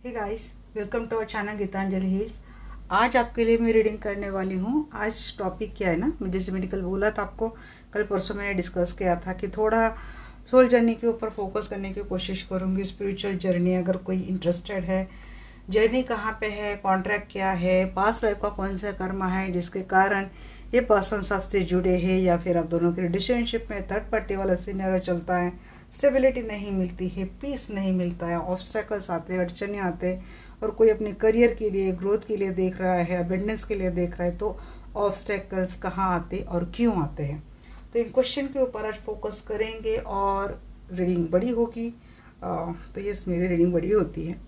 Hey guys, welcome to our channel Geetanjali Hills. आज आपके लिए मैं रीडिंग करने वाली हूँ। आज टॉपिक क्या है ना, जैसे मैंने कल बोला था आपको, कल परसों मैंने डिस्कस किया था कि थोड़ा सोल जर्नी के ऊपर फोकस करने की कोशिश करूँगी। स्पिरिचुअल जर्नी, अगर कोई इंटरेस्टेड है, जर्नी कहाँ पे है, कॉन्ट्रैक्ट क्या है, पास्ट लाइफ का कौन सा कर्मा है जिसके कारण ये पर्सन सबसे जुड़े हैं, या फिर आप दोनों के रिलेशनशिप में थर्ड पार्टी वाला सिनेरियो चलता है, स्टेबिलिटी नहीं मिलती है, पीस नहीं मिलता है, ऑब्स्टेकल्स आते हैं, अड़चने आते हैं, और कोई अपने करियर के लिए, ग्रोथ के लिए देख रहा है, अबेंडेंस के लिए देख रहा है, तो ऑब्स्टेकल्स कहाँ आते और क्यों आते हैं, तो इन क्वेश्चन के ऊपर आज फोकस करेंगे। और रीडिंग बड़ी होगी, तो ये मेरी रीडिंग बड़ी होती है।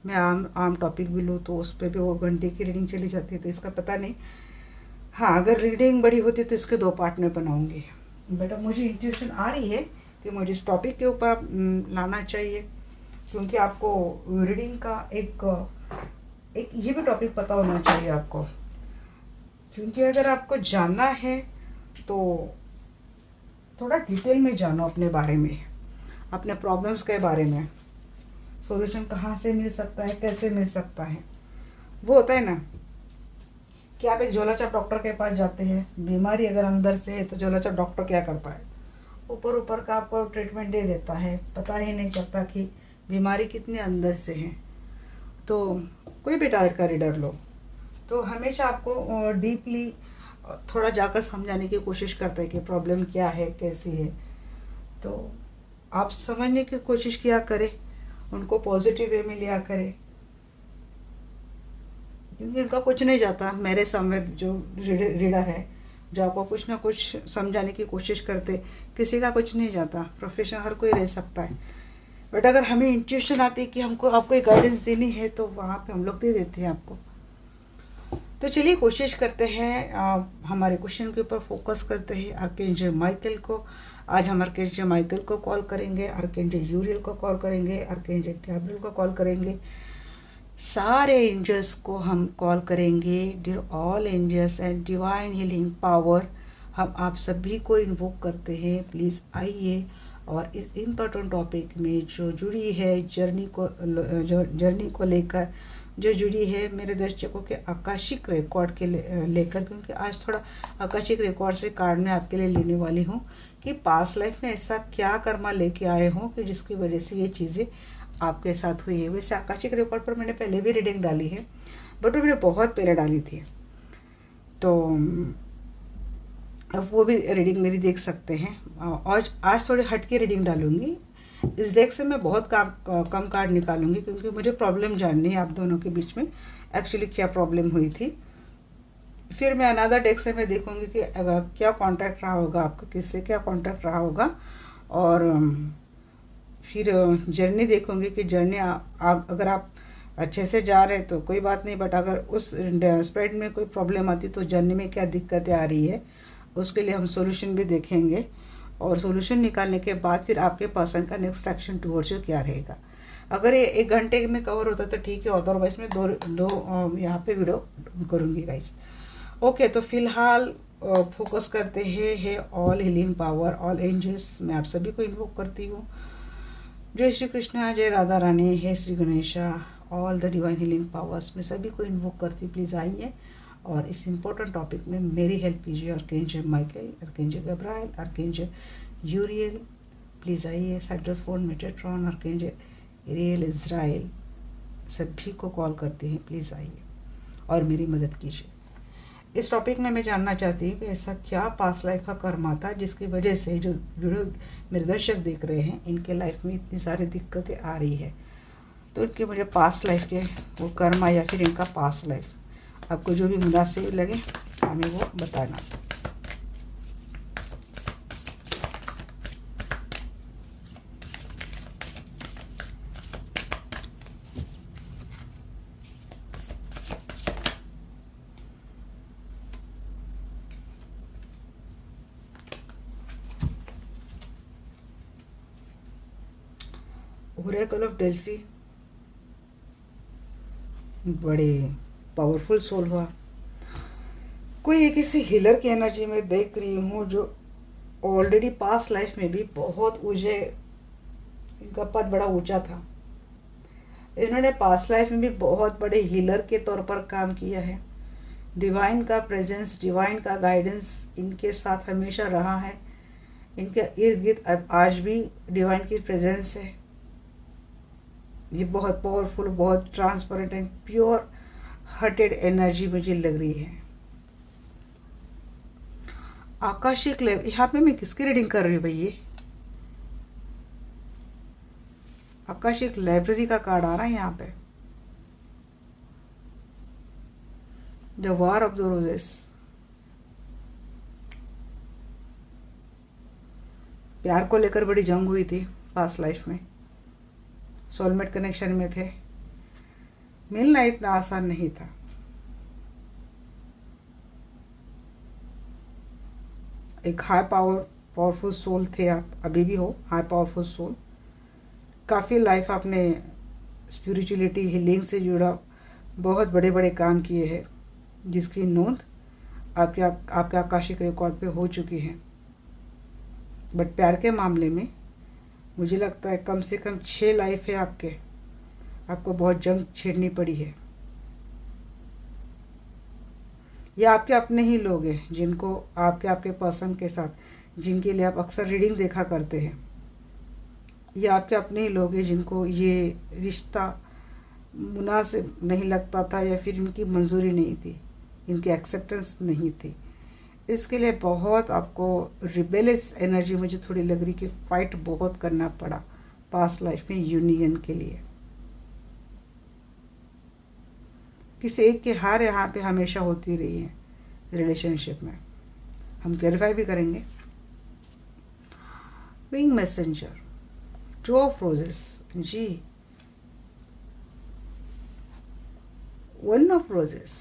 मैं आम टॉपिक भी लूँ तो उस पर भी वो घंटे की रीडिंग चली जाती है, तो इसका पता नहीं। हाँ, अगर रीडिंग बड़ी होती तो इसके 2 पार्ट में बनाऊंगी। बेटा, मुझे इंट्यूशन आ रही है कि मुझे इस टॉपिक के ऊपर लाना चाहिए, क्योंकि आपको रीडिंग का एक ये भी टॉपिक पता होना चाहिए आपको, क्योंकि अगर आपको जानना है तो थोड़ा डिटेल में जानो अपने बारे में, अपने प्रॉब्लम्स के बारे में, सॉल्यूशन कहाँ से मिल सकता है, कैसे मिल सकता है। वो होता है ना कि आप एक झोलाछाप डॉक्टर के पास जाते हैं, बीमारी अगर अंदर से है तो झोलाछाप डॉक्टर क्या करता है, ऊपर ऊपर का आपको ट्रीटमेंट दे देता है, पता ही नहीं चलता कि बीमारी कितने अंदर से है। तो कोई भी टारगेट का रीडर लो तो हमेशा आपको डीपली थोड़ा जाकर समझाने की कोशिश करता है कि प्रॉब्लम क्या है, कैसी है। तो आप समझने की कोशिश किया करें, उनको पॉजिटिव वे में लिया करें, क्योंकि इनका कुछ नहीं जाता। मेरे समेत जो रीडर है, जो आपको कुछ ना कुछ समझाने की कोशिश करते, किसी का कुछ नहीं जाता। प्रोफेशन हर कोई रह सकता है, बट अगर हमें इंट्यूशन आती है कि हमको आपको एक गाइडेंस देनी है तो वहाँ पे हम लोग दे देते हैं आपको। तो चलिए कोशिश करते हैं, हमारे क्वेश्चन के ऊपर फोकस करते हैं। आर्कएंजल माइकल को, आज हम आर्कएंजल माइकल को कॉल करेंगे, आर्कएंजल यूरियल को कॉल करेंगे, आर्कएंजल गैब्रियल को कॉल करेंगे, सारे एंजल्स को हम कॉल करेंगे। Dear all angels and divine healing power, हम आप सभी को इन्वोक करते हैं। प्लीज़ आइए और इस इम्पोर्टेंट टॉपिक में जो जुड़ी है, जर्नी को लेकर जो जुड़ी है, मेरे दर्शकों के आकाशिक रिकॉर्ड के लेकर, क्योंकि आज थोड़ा आकाशिक रिकॉर्ड से कार्ड में आपके लिए लेने वाली हूँ कि पास्ट लाइफ में ऐसा क्या कर्मा लेके आए हों कि जिसकी वजह से ये चीज़ें आपके साथ हुई है। वैसे आकाशिक रिकॉर्ड पर मैंने पहले भी रीडिंग डाली है, बट वो मैंने बहुत पहले डाली थी, तो अब वो भी रीडिंग मेरी देख सकते हैं। और आज थोड़ी हट के रीडिंग डालूंगी। इस डेक से मैं बहुत कम कार्ड निकालूंगी, क्योंकि मुझे प्रॉब्लम जाननी है आप दोनों के बीच में एक्चुअली क्या प्रॉब्लम हुई थी। फिर मैं अनदर डेक से मैं देखूंगी कि क्या कॉन्टैक्ट रहा होगा आपका, किससे क्या कॉन्टैक्ट रहा होगा, और फिर जर्नी देखूंगी कि जर्नी अगर आप अच्छे से जा रहे हैं तो कोई बात नहीं, बट अगर उस स्प्रेड में कोई प्रॉब्लम आती तो जर्नी में क्या दिक्कतें आ रही है, उसके लिए हम सॉल्यूशन भी देखेंगे। और सॉल्यूशन निकालने के बाद फिर आपके पर्सन का नेक्स्ट एक्शन टुवर्ड्स यू क्या रहेगा। अगर ये 1 घंटे में कवर होता तो ठीक है, अदरवाइज मैं दो यहाँ पे वीडियो करूँगी गाइस। ओके, तो फिलहाल फोकस करते हैं all healing power, all angels, मैं आप सभी को इन्वोक करती हूँ। जय श्री कृष्णा, जय राधा रानी, हे Shri Ganesha, all the divine healing powers, मैं सभी को इन्वोक करती हूँ। प्लीज़ आइए और इस इम्पोर्टेंट टॉपिक में मेरी हेल्प कीजिए। Archangel Michael, archangel Gabriel, archangel Uriel, please आइए। Sandalphon, Metatron, archangel Ariel, Azrael, सभी को कॉल करते हैं, प्लीज़ आइए और मेरी मदद कीजिए। इस टॉपिक में मैं जानना चाहती हूँ कि ऐसा क्या पास्ट लाइफ का कर्मा था जिसकी वजह से जो वीडियो मेरे दर्शक देख रहे हैं, इनके लाइफ में इतनी सारी दिक्कतें आ रही है। तो इनके मुझे पास्ट लाइफ के वो कर्मा या फिर इनका पास्ट लाइफ, आपको जो भी मुनासिब लगे हमें वो बताना। ओरेकल ऑफ डेल्फी, बड़े पावरफुल सोल हुआ। कोई एक ऐसी हीलर की एनर्जी में देख रही हूँ जो ऑलरेडी पास्ट लाइफ में भी बहुत ऊंचे, इनका पद बड़ा ऊंचा था, इन्होंने पास्ट लाइफ में भी बहुत बड़े हीलर के तौर पर काम किया है। डिवाइन का प्रेजेंस, डिवाइन का गाइडेंस इनके साथ हमेशा रहा है। इनके इर्द गिर्द आज भी डिवाइन की प्रेजेंस है। ये बहुत पावरफुल, बहुत transparent and pure hearted energy मुझे लग रही है। आकाशिक लेवल, यहाँ पे मैं किसकी रीडिंग कर रही हूँ भैया? आकाशिक लाइब्रेरी का कार्ड आ रहा है यहाँ पे। The war of the roses. प्यार को लेकर बड़ी जंग हुई थी पास्ट लाइफ में, सोलमेट कनेक्शन में थे। मिलना इतना आसान नहीं था। एक हाई पावरफुल सोल थे आप, अभी भी हो हाई पावरफुल सोल। काफ़ी लाइफ आपने स्पिरिचुअलिटी, हीलिंग से जुड़ा बहुत बड़े बड़े काम किए हैं, जिसकी नोंद आपके आकाशिक रिकॉर्ड पे हो चुकी है। बट प्यार के मामले में मुझे लगता है कम से कम 6 लाइफ है आपको बहुत जंग छेड़नी पड़ी है। ये आपके अपने ही लोग हैं जिनको आपके पर्सन के साथ, जिनके लिए आप अक्सर रीडिंग देखा करते हैं। ये आपके अपने ही लोग हैं जिनको ये रिश्ता मुनासिब नहीं लगता था, या फिर इनकी मंजूरी नहीं थी, इनकी एक्सेप्टेंस नहीं थी। इसके लिए बहुत आपको रिबेलियस एनर्जी मुझे थोड़ी लग रही कि फाइट बहुत करना पड़ा पास्ट लाइफ में यूनियन के लिए। किसी एक की हार यहाँ पे हमेशा होती रही है रिलेशनशिप में। हम क्लैरिफाई भी करेंगे। Wing messenger, two of roses जी, वन ऑफ रोजेस,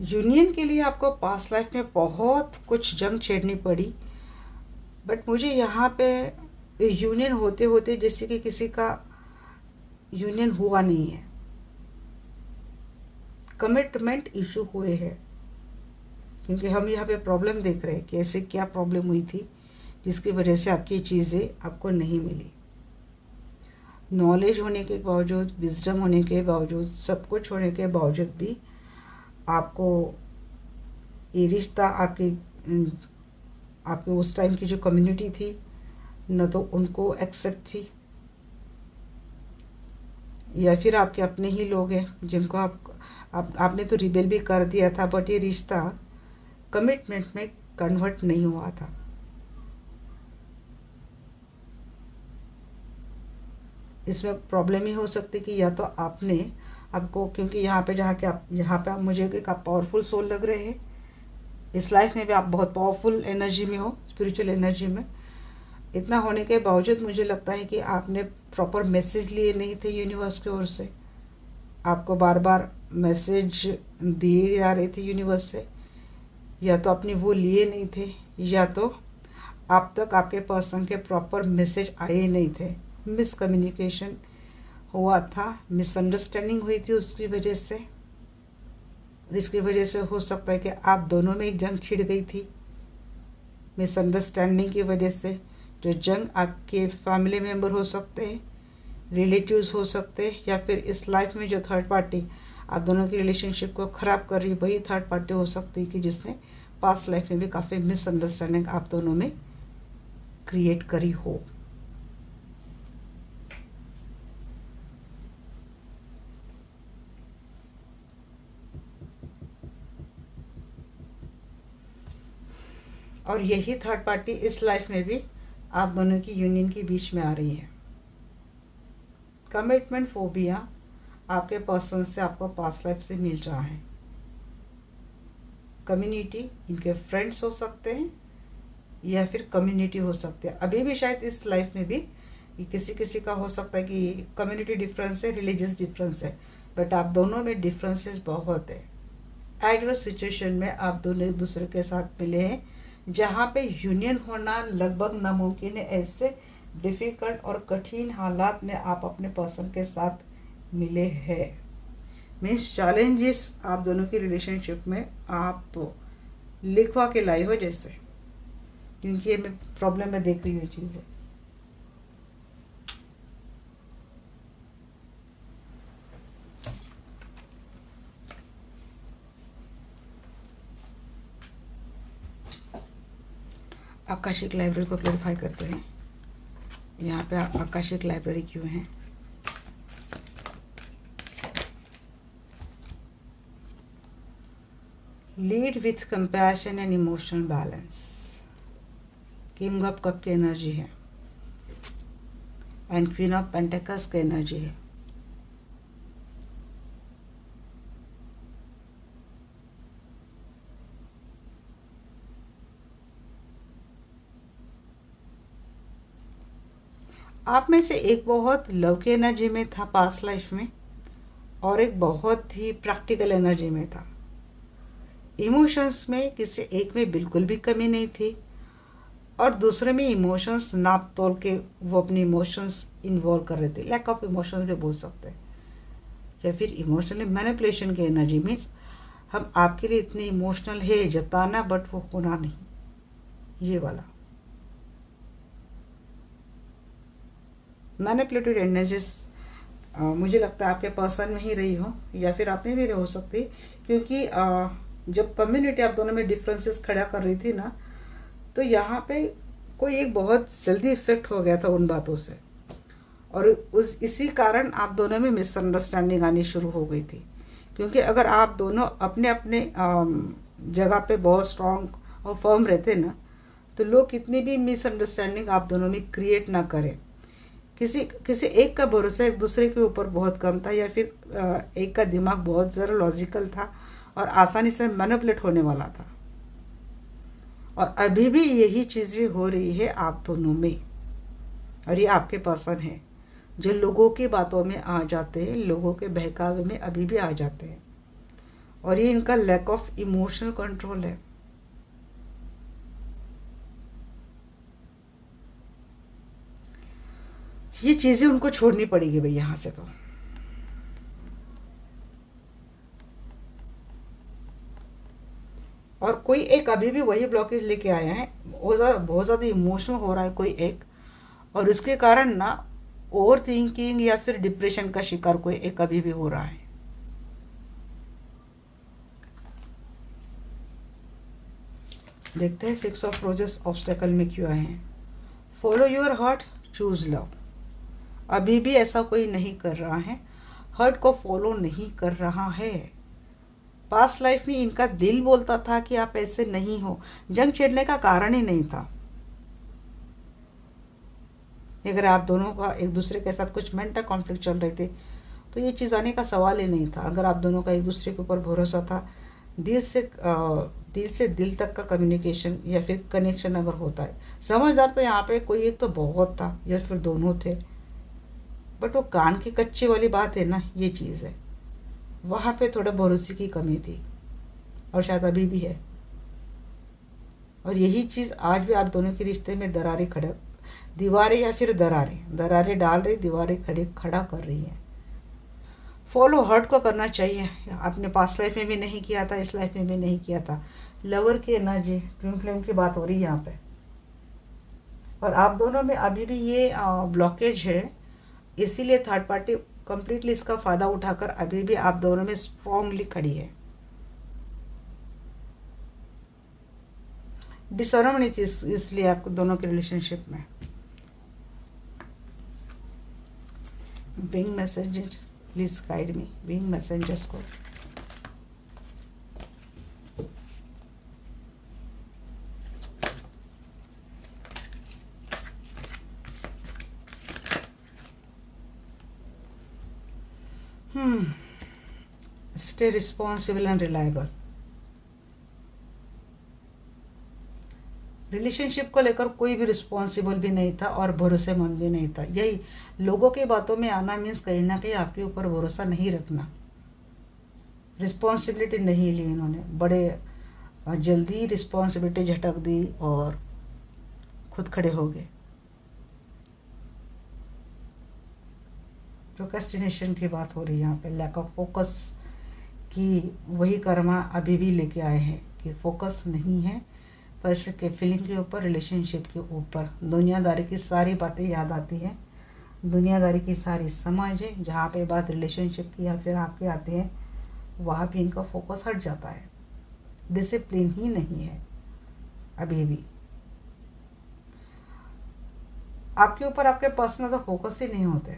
यूनियन के लिए आपको पास्ट लाइफ में बहुत कुछ जंग छेड़नी पड़ी। बट मुझे यहाँ पे यूनियन होते होते जैसे कि किसी का यूनियन हुआ नहीं है, कमिटमेंट इशू हुए हैं। क्योंकि हम यहाँ पे प्रॉब्लम देख रहे हैं कि ऐसे क्या प्रॉब्लम हुई थी जिसकी वजह से आपकी चीज़ें आपको नहीं मिली। नॉलेज होने के बावजूद, विजडम होने के बावजूद, सब कुछ होने के बावजूद भी आपको ये रिश्ता, आपके उस टाइम की जो कम्युनिटी थी न तो उनको एक्सेप्ट थी, या फिर आपके अपने ही लोग हैं जिनको आपने तो रिबेल भी कर दिया था, बट ये रिश्ता कमिटमेंट में कन्वर्ट नहीं हुआ था। इसमें प्रॉब्लम ही हो सकती कि या तो आपको, क्योंकि यहाँ पे आप मुझे एक आप पावरफुल सोल लग रहे हैं। इस लाइफ में भी आप बहुत पावरफुल एनर्जी में हो, स्पिरिचुअल एनर्जी में। इतना होने के बावजूद मुझे लगता है कि आपने प्रॉपर मैसेज लिए नहीं थे यूनिवर्स की ओर से। आपको बार बार मैसेज दिए जा रहे थे यूनिवर्स से, या तो अपनी वो लिए नहीं थे, या तो आप तक आपके पर्सन के प्रॉपर मैसेज आए नहीं थे। मिसकम्युनिकेशन हुआ था, मिसअंडरस्टैंडिंग हुई थी उसकी वजह से। इसकी वजह से हो सकता है कि आप दोनों में एक जंग छिड़ गई थी मिसअंडरस्टैंडिंग की वजह से। जो जंग आपके फैमिली मेम्बर हो सकते हैं, रिलेटिव्स हो सकते हैं, या फिर इस लाइफ में जो थर्ड पार्टी आप दोनों की रिलेशनशिप को ख़राब कर रही है, वही थर्ड पार्टी हो सकती है कि जिसने पास्ट लाइफ में भी काफ़ी मिसअंडरस्टैंडिंग आप दोनों में क्रिएट करी हो। और यही थर्ड पार्टी इस लाइफ में भी आप दोनों की यूनियन के बीच में आ रही है। कमिटमेंट फोबिया आपके पर्सन से आपको पास्ट लाइफ से मिल रहा है। कम्युनिटी, इनके फ्रेंड्स हो सकते हैं या फिर कम्युनिटी हो सकते हैं। अभी भी शायद इस लाइफ में भी किसी का हो सकता है कि कम्युनिटी डिफरेंस है, रिलीजियस डिफरेंस है, बट आप दोनों में डिफरेंसेस बहुत है। एडवर्स सिचुएशन में आप दोनों एक दूसरे के साथ मिले हैं, जहाँ पे यूनियन होना लगभग नामुमकिन है। ऐसे डिफ़िकल्ट और कठिन हालात में आप अपने पर्सन के साथ मिले हैं। मीन्स चैलेंजेस आप दोनों की रिलेशनशिप में आप लिखवा के लाई हो जैसे। क्योंकि ये मैं प्रॉब्लम में देख रही हूँ चीज़ें। आकाशिक लाइब्रेरी को क्लैरिफाई करते हैं। यहाँ पे आकाशिक लाइब्रेरी क्यों है? Lead with compassion and emotional balance, king of cup की एनर्जी है एंड क्वीन ऑफ पेंटिकल्स की एनर्जी है। आप में से एक बहुत लव की एनर्जी में था पास्ट लाइफ में, और एक बहुत ही प्रैक्टिकल एनर्जी में था। इमोशंस में किसी एक में बिल्कुल भी कमी नहीं थी, और दूसरे में इमोशंस नाप तोल के वो अपने इमोशंस इन्वॉल्व कर रहे थे। लैक ऑफ इमोशंस भी बोल सकते हैं, या फिर इमोशनली मैनिपुलेशन की एनर्जी मीन्स हम आपके लिए इतने इमोशनल है जताना, बट वो होना नहीं, ये वाला मैनिपुलेटेड एनर्जीज मुझे लगता है आपके पर्सन में ही रही हो, या फिर आपने भी हो सकती, क्योंकि जब कम्युनिटी आप दोनों में डिफरेंसेस खड़ा कर रही थी ना, तो यहाँ पे कोई एक बहुत जल्दी इफेक्ट हो गया था उन बातों से, और इसी कारण आप दोनों में मिसअंडरस्टैंडिंग आनी शुरू हो गई थी। क्योंकि अगर आप दोनों अपने अपने जगह पे बहुत स्ट्रांग और फर्म रहते ना, तो लोग कितनी भी मिसअंडरस्टैंडिंग आप दोनों में क्रिएट ना करें। किसी एक का भरोसा एक दूसरे के ऊपर बहुत कम था, या फिर एक का दिमाग बहुत ज़्यादा लॉजिकल था और आसानी से मैनिपुलेट होने वाला था। और अभी भी यही चीज़ें हो रही है आप दोनों में, और ये आपके पर्सन है जो लोगों की बातों में आ जाते हैं, लोगों के बहकावे में अभी भी आ जाते हैं, और ये इनका लैक ऑफ इमोशनल कंट्रोल है। ये चीज़ें उनको छोड़नी पड़ेगी भाई यहाँ से। तो और कोई एक अभी भी वही ब्लॉकेज लेके आया है, बहुत ज़्यादा इमोशनल हो रहा है कोई एक, और उसके कारण ना ओवर थिंकिंग या फिर डिप्रेशन का शिकार कोई एक अभी भी हो रहा है। देखते हैं 6 ऑफ रोजेस ऑब्स्टेकल में क्यों आए हैं। Follow your heart, choose love. अभी भी ऐसा कोई नहीं कर रहा है, हर्ट को फॉलो नहीं कर रहा है। पास्ट लाइफ में इनका दिल बोलता था कि आप ऐसे नहीं हो, जंग छेड़ने का कारण ही नहीं था। अगर आप दोनों का एक दूसरे के साथ कुछ मेंटल कॉन्फ्लिक्ट चल रहे थे, तो ये चीज़ आने का सवाल ही नहीं था। अगर आप दोनों का एक दूसरे के ऊपर भरोसा था, दिल से दिल तक का कम्युनिकेशन या फिर कनेक्शन अगर होता है, समझदार तो यहाँ पे कोई एक तो बहुत था या फिर दोनों थे, बट वो कान की कच्ची वाली बात है ना, ये चीज़ है। वहाँ पे थोड़ा भरोसे की कमी थी, और शायद अभी भी है। और यही चीज़ आज भी आप दोनों के रिश्ते में दीवारें या फिर दरारें डाल रही, दीवारें खड़ा कर रही है। फॉलो हर्ट को करना चाहिए। आपने पास्ट लाइफ में भी नहीं किया था, इस लाइफ में भी नहीं किया था। लवर की एनर्जी, ट्विन फ्लेम की बात हो रही है यहाँ पे, और आप दोनों में अभी भी ये ब्लॉकेज है। इसीलिए थर्ड पार्टी कंप्लीटली इसका फायदा उठाकर अभी भी आप दोनों में स्ट्रांगली खड़ी है। डिसहार्मनी थी इसलिए आपको दोनों के रिलेशनशिप में। Being messages, please guide me. Being messages को stay responsible and reliable. Relationship को लेकर कोई भी रिस्पॉन्सिबल भी नहीं था और भरोसेमंद भी नहीं था। यही लोगों की बातों में आना मीन्स कहीं ना कहीं आपके ऊपर भरोसा नहीं रखना। रिस्पॉन्सिबिलिटी नहीं ली इन्होंने, बड़े जल्दी रिस्पॉन्सिबिलिटी झटक दी और खुद खड़े हो गए। प्रोक्रेस्टिनेशन की बात हो रही है यहाँ पे, लैक ऑफ फोकस की वही कर्मा अभी भी लेके आए हैं कि फोकस नहीं है, पर्सन के फीलिंग के ऊपर, रिलेशनशिप के ऊपर। दुनियादारी की सारी बातें याद आती हैं, दुनियादारी की सारी समझ है, जहाँ पे बात रिलेशनशिप की या फिर आपके आते हैं वहाँ भी इनका फोकस हट जाता है। डिसिप्लिन ही नहीं है अभी भी आपके ऊपर, आपके पर्सनल तो फोकस ही नहीं होते।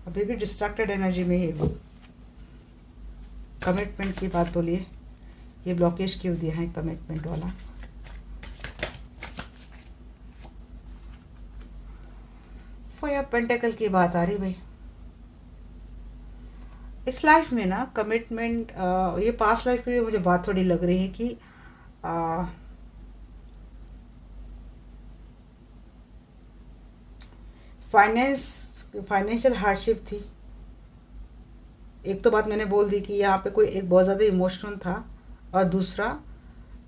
अभी भी डिस्ट्रैक्टेड एनर्जी में ही वो कमिटमेंट की बात बोलिए, ये ब्लॉकेज क्यों दिया है कमिटमेंट वाला। फाइव पेंटेकल की बात आ रही भाई। इस लाइफ में ना कमिटमेंट, ये पास्ट लाइफ की मुझे बात थोड़ी लग रही है कि फाइनेंशियल हार्डशिप थी। एक तो बात मैंने बोल दी कि यहाँ पे कोई एक बहुत ज़्यादा इमोशनल था और दूसरा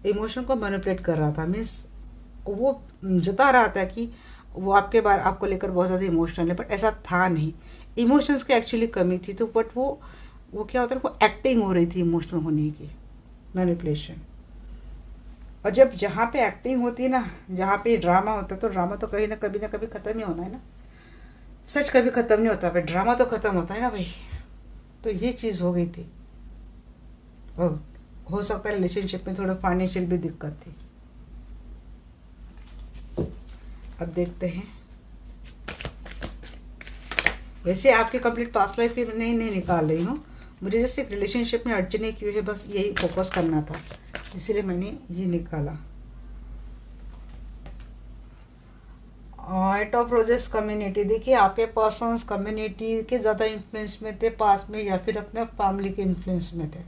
इमोशन को मैनिपुलेट कर रहा था। मीन्स वो जता रहा था कि वो आपको लेकर बहुत ज़्यादा इमोशनल है, बट ऐसा था नहीं। इमोशंस की एक्चुअली कमी थी, तो बट वो क्या होता है, वो एक्टिंग हो रही थी इमोशनल होने की, मैनिपुलेशन। और जब जहाँ पे एक्टिंग होती है ना, जहाँ पे ड्रामा होता है, तो ड्रामा तो कहीं ना कभी ख़त्म ही होना है ना। सच कभी ख़त्म नहीं होता भाई, ड्रामा तो ख़त्म होता है ना भाई। तो ये चीज़ हो गई थी, और हो सकता है रिलेशनशिप में थोड़ा फाइनेंशियल भी दिक्कत थी। अब देखते हैं, वैसे आपके कंप्लीट पास्ट लाइफ की नहीं निकाल रही हूँ, मुझे जैसे एक रिलेशनशिप में अड़चने क्यों है, बस यही फोकस करना था, इसीलिए मैंने ये निकाला। एट ऑफ रोजेस कम्युनिटी, देखिए आपके पर्सन्स कम्युनिटी के ज़्यादा इन्फ्लुएंस में थे पास में, या फिर अपने फैमिली के इन्फ्लुएंस में थे।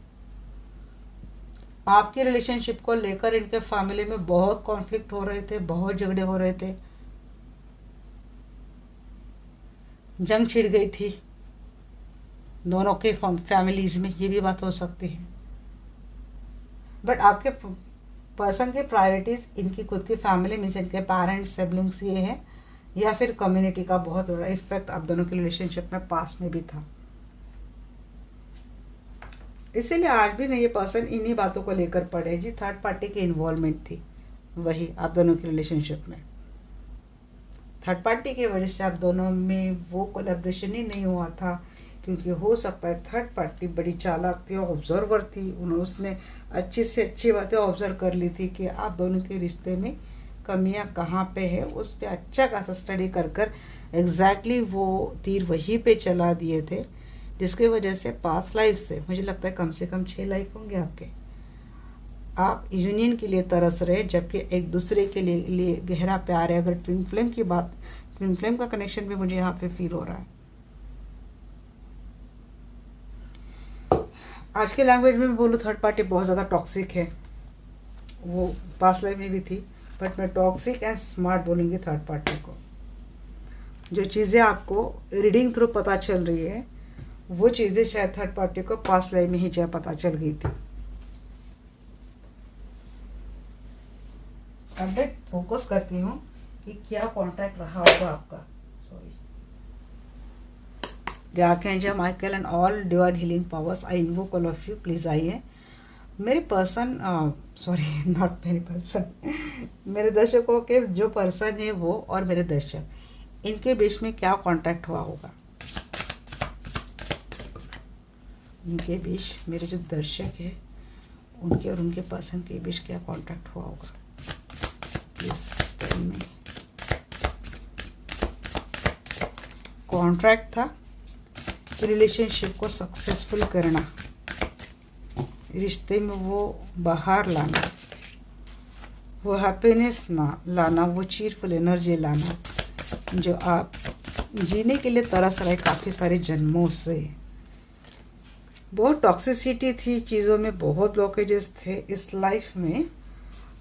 आपकी रिलेशनशिप को लेकर इनके फैमिली में बहुत कॉन्फ्लिक्ट हो रहे थे, बहुत झगड़े हो रहे थे, जंग छिड़ गई थी दोनों के फैमिलीज में, ये भी बात हो सकती है। बट आपके पर्सन की प्रायोरिटीज इनकी खुद की फैमिली में, इनके पेरेंट्स, सिबलिंग्स ये है, या फिर कम्युनिटी का बहुत बड़ा इफेक्ट आप दोनों के रिलेशनशिप में पास्ट में भी था। इसीलिए आज भी नहीं ये पर्सन इन्हीं बातों को लेकर पड़े जी। थर्ड पार्टी की इन्वॉल्वमेंट थी वही आप दोनों के रिलेशनशिप में। थर्ड पार्टी की वजह से आप दोनों में वो कोलैबोरेशन ही नहीं हुआ था, क्योंकि हो सकता है थर्ड पार्टी बड़ी चालाक थी, ऑब्जर्वर थी, उसने अच्छी से अच्छी बातें ऑब्जर्व कर ली थी कि आप दोनों के रिश्ते में कमियां कहाँ पे है, उस पर अच्छा खासा स्टडी कर एग्जैक्टली वो तीर वहीं पे चला दिए थे, जिसकी वजह से पास्ट लाइफ से मुझे लगता है कम से कम 6 लाइफ होंगे आपके। आप यूनियन के लिए तरस रहे, जबकि एक दूसरे के लिए गहरा प्यार है। अगर ट्विन फ्लेम की बात, ट्विन फ्लेम का कनेक्शन भी मुझे यहाँ पे फील हो रहा है। आज के लैंग्वेज में बोलूँ, थर्ड पार्टी बहुत ज़्यादा टॉक्सिक है, वो पास्ट लाइफ में भी थी, बट मैं टॉक्सिक एंड स्मार्ट बोलूँगी थर्ड पार्टी को। जो चीज़ें आपको रीडिंग थ्रू पता चल रही है, वो चीज़ें शायद थर्ड पार्टी को पास्ट लाइफ में ही चाहे पता चल गई थी। अब मैं फोकस करती हूँ कि क्या कॉन्टैक्ट रहा होगा आपका। Sorry, the archangel Michael and all divine healing powers, I invoke all of you, please आइए। मेरे पर्सन, सॉरी नॉट मेरे पर्सन, मेरे दर्शकों के जो पर्सन है वो और मेरे दर्शक, इनके बीच में क्या कॉन्टैक्ट हुआ होगा। इनके बीच मेरे जो दर्शक है उनके और उनके पर्सन के बीच क्या कॉन्टैक्ट हुआ होगा, प्लीज टेल मी। कॉन्ट्रैक्ट था रिलेशनशिप को सक्सेसफुल करना, रिश्ते में वो बाहर लाना, वो हैप्पीनेस लाना, वो चीरफुल एनर्जी लाना, जो आप जीने के लिए तरस रहे काफ़ी सारे जन्मों से। बहुत टॉक्सिसिटी थी चीज़ों में, बहुत ब्लॉकेजेस थे इस लाइफ में,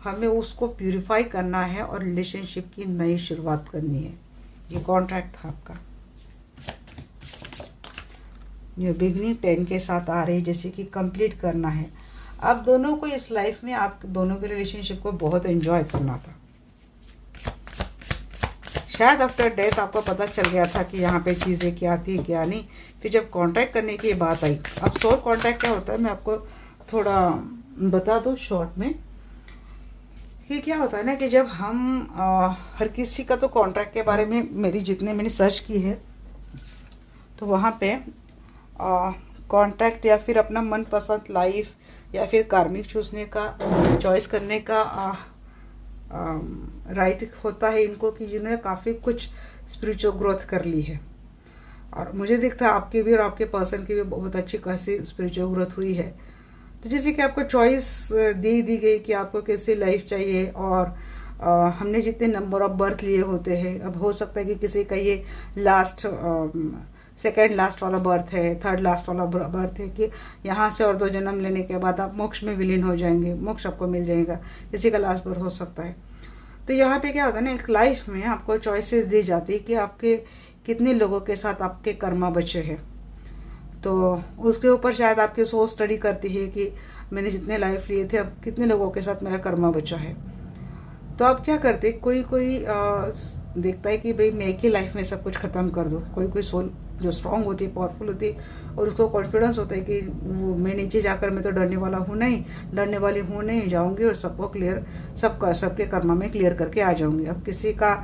हमें उसको प्यूरिफाई करना है और रिलेशनशिप की नई शुरुआत करनी है। ये कॉन्ट्रैक्ट था आपका। न्यू बिगनिंग 10 के साथ आ रही, जैसे कि कंप्लीट करना है। आप दोनों को इस लाइफ में, आप दोनों के रिलेशनशिप को बहुत एंजॉय करना था। शायद आफ्टर डेथ आपको पता चल गया था कि यहाँ पे चीज़ें क्या थी क्या नहीं। फिर जब कांटेक्ट करने की बात आई, अब सोल कांटेक्ट क्या होता है मैं आपको थोड़ा बता दूँ शॉर्ट में कि क्या होता है ना कि जब हम हर किसी का तो कांटेक्ट के बारे में मैंने सर्च की है, तो वहाँ पे कांटेक्ट या फिर अपना मनपसंद लाइफ या फिर कार्मिक चूसने का चॉइस करने का राइट होता है इनको, कि जिन्होंने काफ़ी कुछ स्पिरिचुअल ग्रोथ कर ली है। और मुझे दिखता है आपकी भी और आपके पर्सन की भी बहुत अच्छी खासी स्पिरिचुअल ग्रोथ हुई है। तो जैसे कि आपको चॉइस दी गई कि आपको कैसी लाइफ चाहिए, और हमने जितने नंबर ऑफ बर्थ लिए होते हैं, अब हो सकता है कि किसी का ये लास्ट सेकेंड लास्ट वाला बर्थ है, थर्ड लास्ट वाला बर्थ है, कि यहाँ से और 2 जन्म लेने के बाद आप मोक्ष में विलीन हो जाएंगे, मोक्ष आपको मिल जाएगा। किसी का लास्ट बर्थ हो सकता है। तो यहाँ पे क्या होता है ना, एक लाइफ में आपको चॉइसेस दी जाती है कि आपके कितने लोगों के साथ आपके कर्मा बचे हैं। तो उसके ऊपर शायद आपकी सोच स्टडी करती है कि मैंने जितने लाइफ लिए थे अब कितने लोगों के साथ मेरा कर्मा बचा है। तो आप क्या करते, कोई देखता है कि भाई मैं एक ही लाइफ में सब कुछ ख़त्म कर दूँ। कोई सोल जो स्ट्रांग होती है, पावरफुल होती है, और उसको कॉन्फिडेंस होता है कि वो मैं नीचे जाकर मैं तो डरने वाला हूँ नहीं, डरने वाली हूँ नहीं, जाऊँगी और सबको क्लियर सबके कर्मा में क्लियर करके आ जाऊँगी। अब किसी का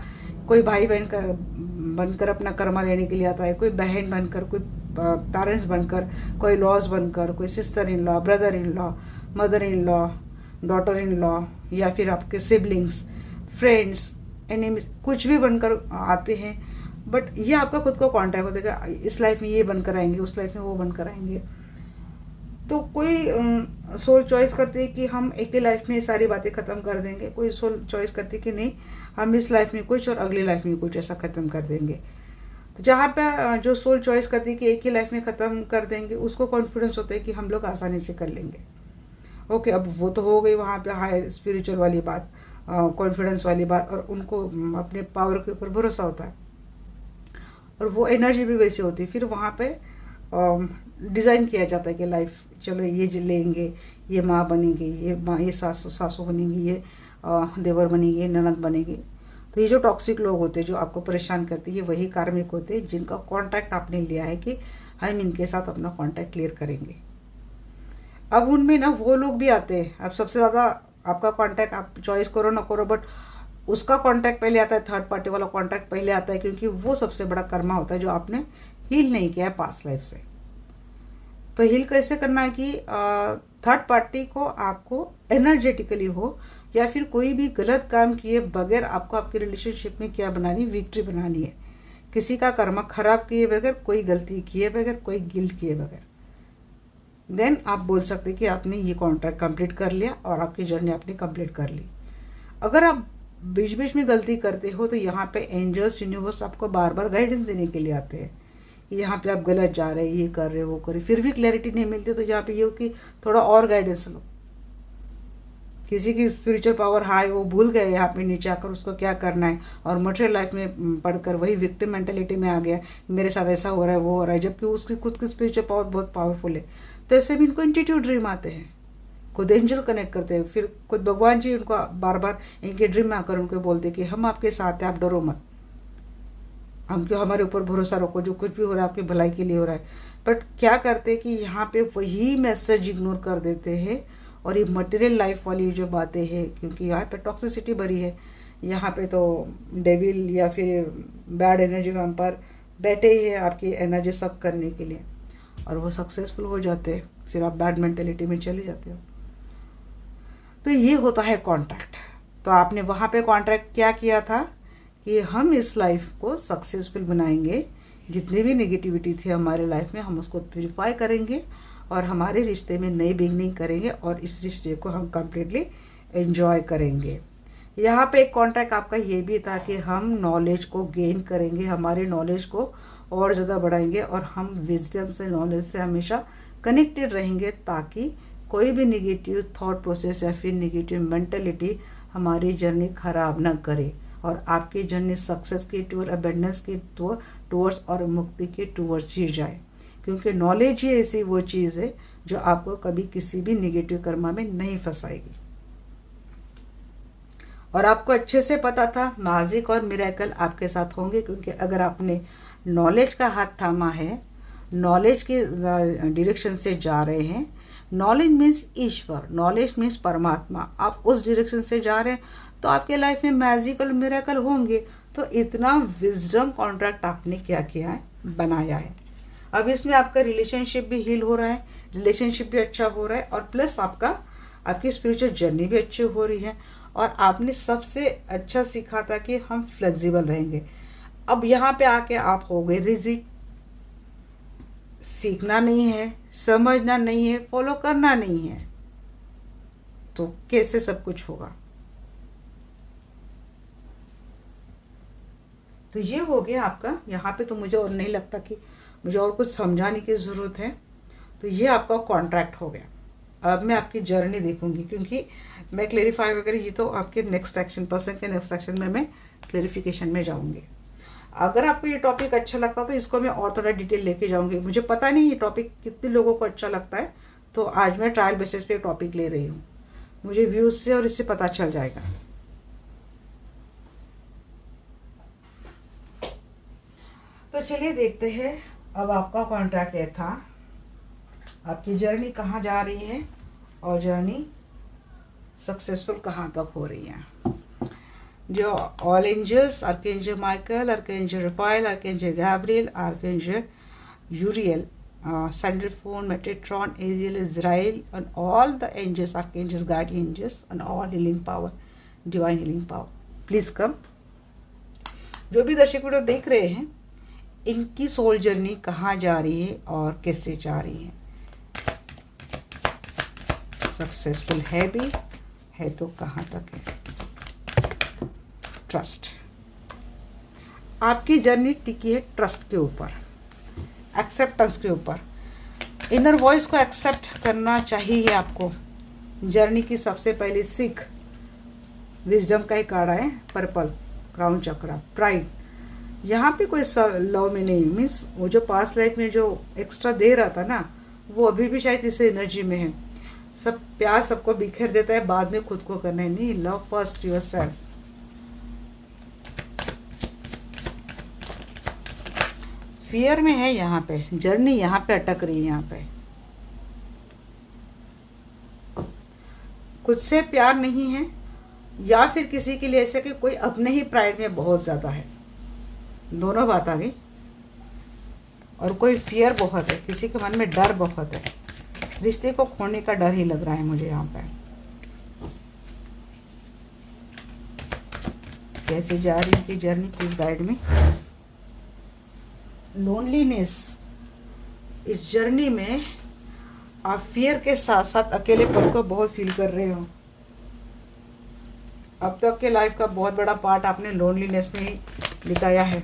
कोई भाई बहन का बनकर अपना कर्मा लेने के लिए आता है, कोई बहन बनकर, कोई पेरेंट्स बनकर, कोई लॉज बनकर, कोई sister in law, brother in law, mother in law, daughter in law, या फिर आपके सिबलिंग्स, फ्रेंड्स, एनिमी, कुछ भी बनकर आते हैं। बट ये आपका खुद को कॉन्टैक्ट होता है कि इस लाइफ में ये बनकर आएंगे, उस लाइफ में वो बनकर आएंगे। तो कोई सोल चॉइस करती है कि हम एक ही लाइफ में सारी बातें ख़त्म कर देंगे, कोई सोल चॉइस करती है कि नहीं हम इस लाइफ में कुछ और अगली लाइफ में कुछ ऐसा ख़त्म कर देंगे। तो जहाँ पे जो सोल चॉइस करती है कि एक ही लाइफ में ख़त्म कर देंगे, उसको कॉन्फिडेंस होता है कि हम लोग आसानी से कर लेंगे। ओके, अब वो तो हो गई वहाँ पे हाई स्पिरिचुअल वाली बात, कॉन्फिडेंस वाली बात, और उनको अपने पावर के ऊपर भरोसा होता है और वो एनर्जी भी वैसी होती है। फिर वहाँ पे डिज़ाइन किया जाता है कि लाइफ चलो ये लेंगे, ये माँ बनेंगे, ये सासू बनेंगी, ये देवर बनेंगी, ये ननद बनेगी। तो ये जो टॉक्सिक लोग होते हैं जो आपको परेशान करते हैं, वही कार्मिक होते हैं जिनका कांटेक्ट आपने लिया है कि हम इनके साथ अपना कांटेक्ट क्लियर करेंगे। अब उनमें ना वो लोग भी आते हैं। अब सबसे ज़्यादा आपका कांटेक्ट आप चॉइस करो ना करो, बट उसका कांटेक्ट पहले आता है, थर्ड पार्टी वाला कांटेक्ट पहले आता है, क्योंकि वो सबसे बड़ा कर्मा होता है जो आपने हील नहीं किया है पास्ट लाइफ से। तो हील कैसे करना है कि थर्ड पार्टी को आपको एनर्जेटिकली हो या फिर कोई भी गलत काम किए बगैर आपको आपकी रिलेशनशिप में क्या बनानी, विक्ट्री बनानी है। किसी का कर्मा खराब किए बगैर, कोई गलती किए बगैर, कोई गिल्ट किए बगैर, देन आप बोल सकते कि आपने ये कॉन्ट्रैक्ट कंप्लीट कर लिया और आपकी जर्नी आपने कंप्लीट कर ली। अगर आप बीच बीच में गलती करते हो तो यहाँ पे एंजल्स, यूनिवर्स आपको बार बार गाइडेंस देने के लिए आते हैं। यहाँ पे आप गलत जा रहे हैं, ये कर रहे हो, वो कर रहे, फिर भी क्लैरिटी नहीं मिलती, तो यहाँ पे ये हो कि थोड़ा और गाइडेंस लो। किसी की स्पिरिचुअल पावर हाई, वो भूल गए यहाँ पे नीचे आकर उसको क्या करना है, और मटेरियल लाइफ में पढ़कर वही विक्टिम मेंटेलिटी में आ गया, मेरे साथ ऐसा हो रहा है, वो हो रहा है, जबकि उसकी खुद की स्पिरिचुअल पावर बहुत पावरफुल है। तो ऐसे भी इनको इंट्यूटिव ड्रीम आते हैं, खुद एंजल कनेक्ट करते हैं, फिर खुद भगवान जी उनको बार बार इनके ड्रीम में आकर उनको बोलते कि हम आपके साथ हैं, आप डरो मत, हम क्यों, हमारे ऊपर भरोसा रखो, जो कुछ भी हो रहा है आपकी भलाई के लिए हो रहा है। बट क्या करते हैं कि यहाँ पे वही मैसेज इग्नोर कर देते हैं, और ये मटेरियल लाइफ वाली जो बातें हैं, क्योंकि यहाँ पे टॉक्सिसिटी भरी है, यहाँ पे तो डेविल या फिर बैड एनर्जी वैम्पायर बैठे ही है आपकी एनर्जी सक करने के लिए, और वो सक्सेसफुल हो जाते हैं, फिर आप बैड मेंटेलिटी में चले जाते हो। तो ये होता है कॉन्ट्रैक्ट। तो आपने वहाँ पे कॉन्ट्रैक्ट क्या किया था कि हम इस लाइफ को सक्सेसफुल बनाएंगे, जितनी भी नेगेटिविटी थी हमारे लाइफ में हम उसको प्यूरिफाई करेंगे, और हमारे रिश्ते में नई बिगनिंग करेंगे, और इस रिश्ते को हम कम्प्लीटली एंजॉय करेंगे। यहाँ पे एक कॉन्ट्रैक्ट आपका ये भी था कि हम नॉलेज को गेन करेंगे, हमारे नॉलेज को और ज़्यादा बढ़ाएंगे, और हम विजडम से, नॉलेज से हमेशा कनेक्टेड रहेंगे, ताकि कोई भी निगेटिव थॉट प्रोसेस या फिर निगेटिव मेंटलिटी हमारी जर्नी खराब ना करे, और आपकी जर्नी सक्सेस की टूर, अबेंडेंस की टूवर्ड्स और मुक्ति के टूवर्ड्स ही जाए। क्योंकि नॉलेज ही ऐसी वो चीज़ है जो आपको कभी किसी भी निगेटिव कर्मा में नहीं फंसाएगी। और आपको अच्छे से पता था मैजिक और मिरेकल आपके साथ होंगे, क्योंकि अगर आपने नॉलेज का हाथ थामा है, नॉलेज के डायरेक्शन से जा रहे हैं, नॉलेज मीन्स ईश्वर, नॉलेज मीन्स परमात्मा, आप उस डायरेक्शन से जा रहे हैं तो आपके लाइफ में मैजिक और मिरेकल होंगे। तो इतना विजडम कॉन्ट्रैक्ट आपने क्या किया है, बनाया है। अब इसमें आपका रिलेशनशिप भी हील हो रहा है, रिलेशनशिप भी अच्छा हो रहा है, और प्लस आपकी स्पिरिचुअल जर्नी भी अच्छी हो रही है। और आपने सबसे अच्छा सीखा था कि हम फ्लेक्सिबल रहेंगे। अब यहाँ पे आके आप हो गए रिजिड, सीखना नहीं है, समझना नहीं है, फॉलो करना नहीं है, तो कैसे सब कुछ होगा। तो ये हो गया आपका। यहाँ पे तो मुझे और नहीं लगता कि मुझे और कुछ समझाने की ज़रूरत है। तो ये आपका कॉन्ट्रैक्ट हो गया। अब मैं आपकी जर्नी देखूंगी, क्योंकि मैं क्लेरिफाई वगैरह ये तो आपके नेक्स्ट एक्शन, पर्सन के नेक्स्ट एक्शन में मैं क्लेरिफिकेशन में जाऊंगी। अगर आपको ये टॉपिक अच्छा लगता तो इसको मैं और थोड़ा डिटेल लेके जाऊंगी। मुझे पता नहीं ये टॉपिक कितने लोगों को अच्छा लगता है, तो आज मैं ट्रायल बेसिस पे टॉपिक ले रही हूँ। मुझे व्यूज से और इससे पता चल जाएगा। तो चलिए देखते हैं। अब आपका कॉन्ट्रैक्ट ये था, आपकी जर्नी कहाँ जा रही है और जर्नी सक्सेसफुल कहाँ तक हो रही है। जो all angels, archangel Michael, archangel Raphael, archangel Gabriel, archangel Uriel, Sandalphon, Metatron, Aziel, Israel, and all the angels, archangels, guardian angels, and all healing power, divine healing power. Please come. जो भी दर्शक video देख रहे हैं, इनकी soul journey कहाँ जा रही है और कैसे जा रही है। सक्सेसफुल है भी है तो कहाँ तक है। ट्रस्ट, आपकी जर्नी टिकी है ट्रस्ट के ऊपर, एक्सेप्टेंस के ऊपर। इनर वॉइस को एक्सेप्ट करना चाहिए आपको। जर्नी की सबसे पहली सीख विजडम का ही कार्ड है, पर्पल क्राउन चक्रा, प्राइड। यहाँ पे कोई लव में नहीं, मीन्स वो जो पास्ट लाइफ में जो एक्स्ट्रा दे रहा था ना, वो अभी भी शायद इस एनर्जी में है। सब प्यार सबको बिखेर देता है, बाद में खुद को करना है। नहीं, love first your self. Fear में है यहाँ पे, जर्नी यहाँ पे अटक रही है। यहाँ पे खुद से प्यार नहीं है, या फिर किसी के लिए ऐसे कि कोई अपने ही प्राइड में बहुत ज्यादा है। दोनों बात आ गई। और कोई फियर बहुत है, किसी के मन में डर बहुत है, रिश्ते को खोने का डर ही लग रहा है मुझे यहाँ पे। कैसे जा रही है जर्नी, प्लीज गाइड में। लोनलीनेस, इस जर्नी में आप फियर के साथ साथ अकेलेपन को बहुत फील कर रहे हो। अब तक के लाइफ का बहुत बड़ा पार्ट आपने लोनलीनेस में ही बिताया है।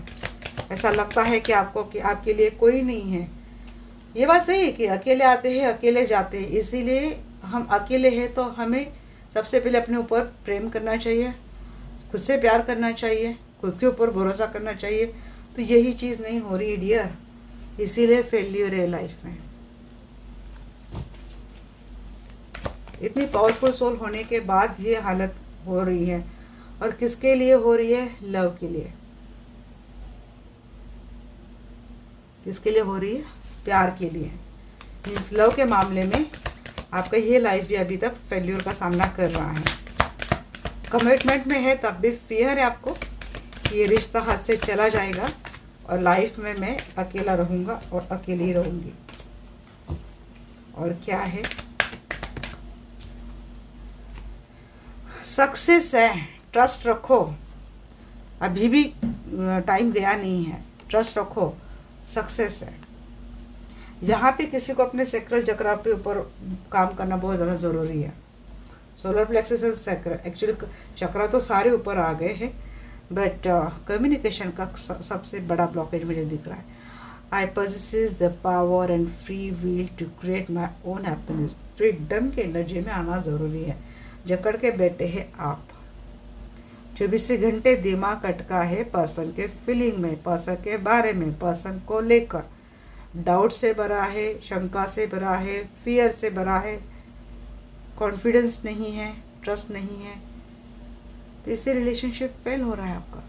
ऐसा लगता है कि आपको कि आपके लिए कोई नहीं है। ये बात सही है कि अकेले आते हैं अकेले जाते हैं, इसीलिए हम अकेले हैं तो हमें सबसे पहले अपने ऊपर प्रेम करना चाहिए, खुद से प्यार करना चाहिए, खुद के ऊपर भरोसा करना चाहिए। तो यही चीज़ नहीं हो रही डियर, इसीलिए फेल्यूर है लाइफ में। इतनी पावरफुल सोल होने के बाद ये हालत हो रही है। और किसके लिए हो रही है? लव के लिए। किसके लिए हो रही है? प्यार के लिए। मीन्स लव के मामले में आपका ये लाइफ भी अभी तक फेल्यूर का सामना कर रहा है। कमिटमेंट में है तब भी फियर है आपको कि ये रिश्ता हाथ से चला जाएगा और लाइफ में मैं अकेला रहूँगा और अकेली ही रहूँगी। और क्या है? सक्सेस है। ट्रस्ट रखो, अभी भी टाइम गया नहीं है। ट्रस्ट रखो, सक्सेस है। यहाँ पे किसी को अपने सेक्रल चक्र पे ऊपर काम करना बहुत ज़्यादा ज़रूरी है। Solar plexus and sacral, actually चक्र तो सारे ऊपर आ गए हैं, बट कम्युनिकेशन का सबसे बड़ा ब्लॉकेज मुझे दिख रहा है। I possess the power and free will to create my own happiness. Freedom के एनर्जी में आना ज़रूरी है। जकड़ के बैठे हैं आप। 24 घंटे दिमाग अटका है पर्सन के फीलिंग में, पर्सन के बारे में, पर्सन को लेकर। डाउट से भरा है, शंका से भरा है, फियर से भरा है, कॉन्फिडेंस नहीं है, ट्रस्ट नहीं है। तो इससे रिलेशनशिप फेल हो रहा है आपका।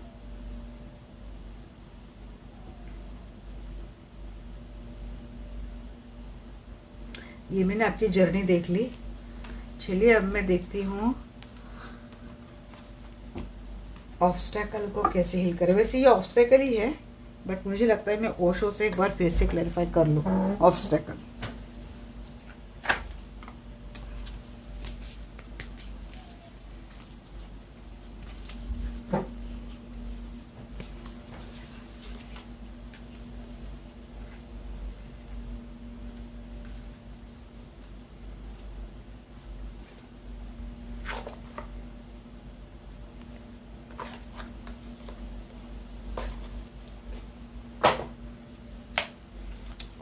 ये मैंने आपकी जर्नी देख ली। चलिए अब मैं देखती हूँ ऑब्स्टेकल को कैसे हील करें। वैसे ये ऑब्स्टेकल ही है, बट मुझे लगता है मैं ओशो से एक बार फिर से क्लैरिफाई कर लूँ ऑब्स्टेकल।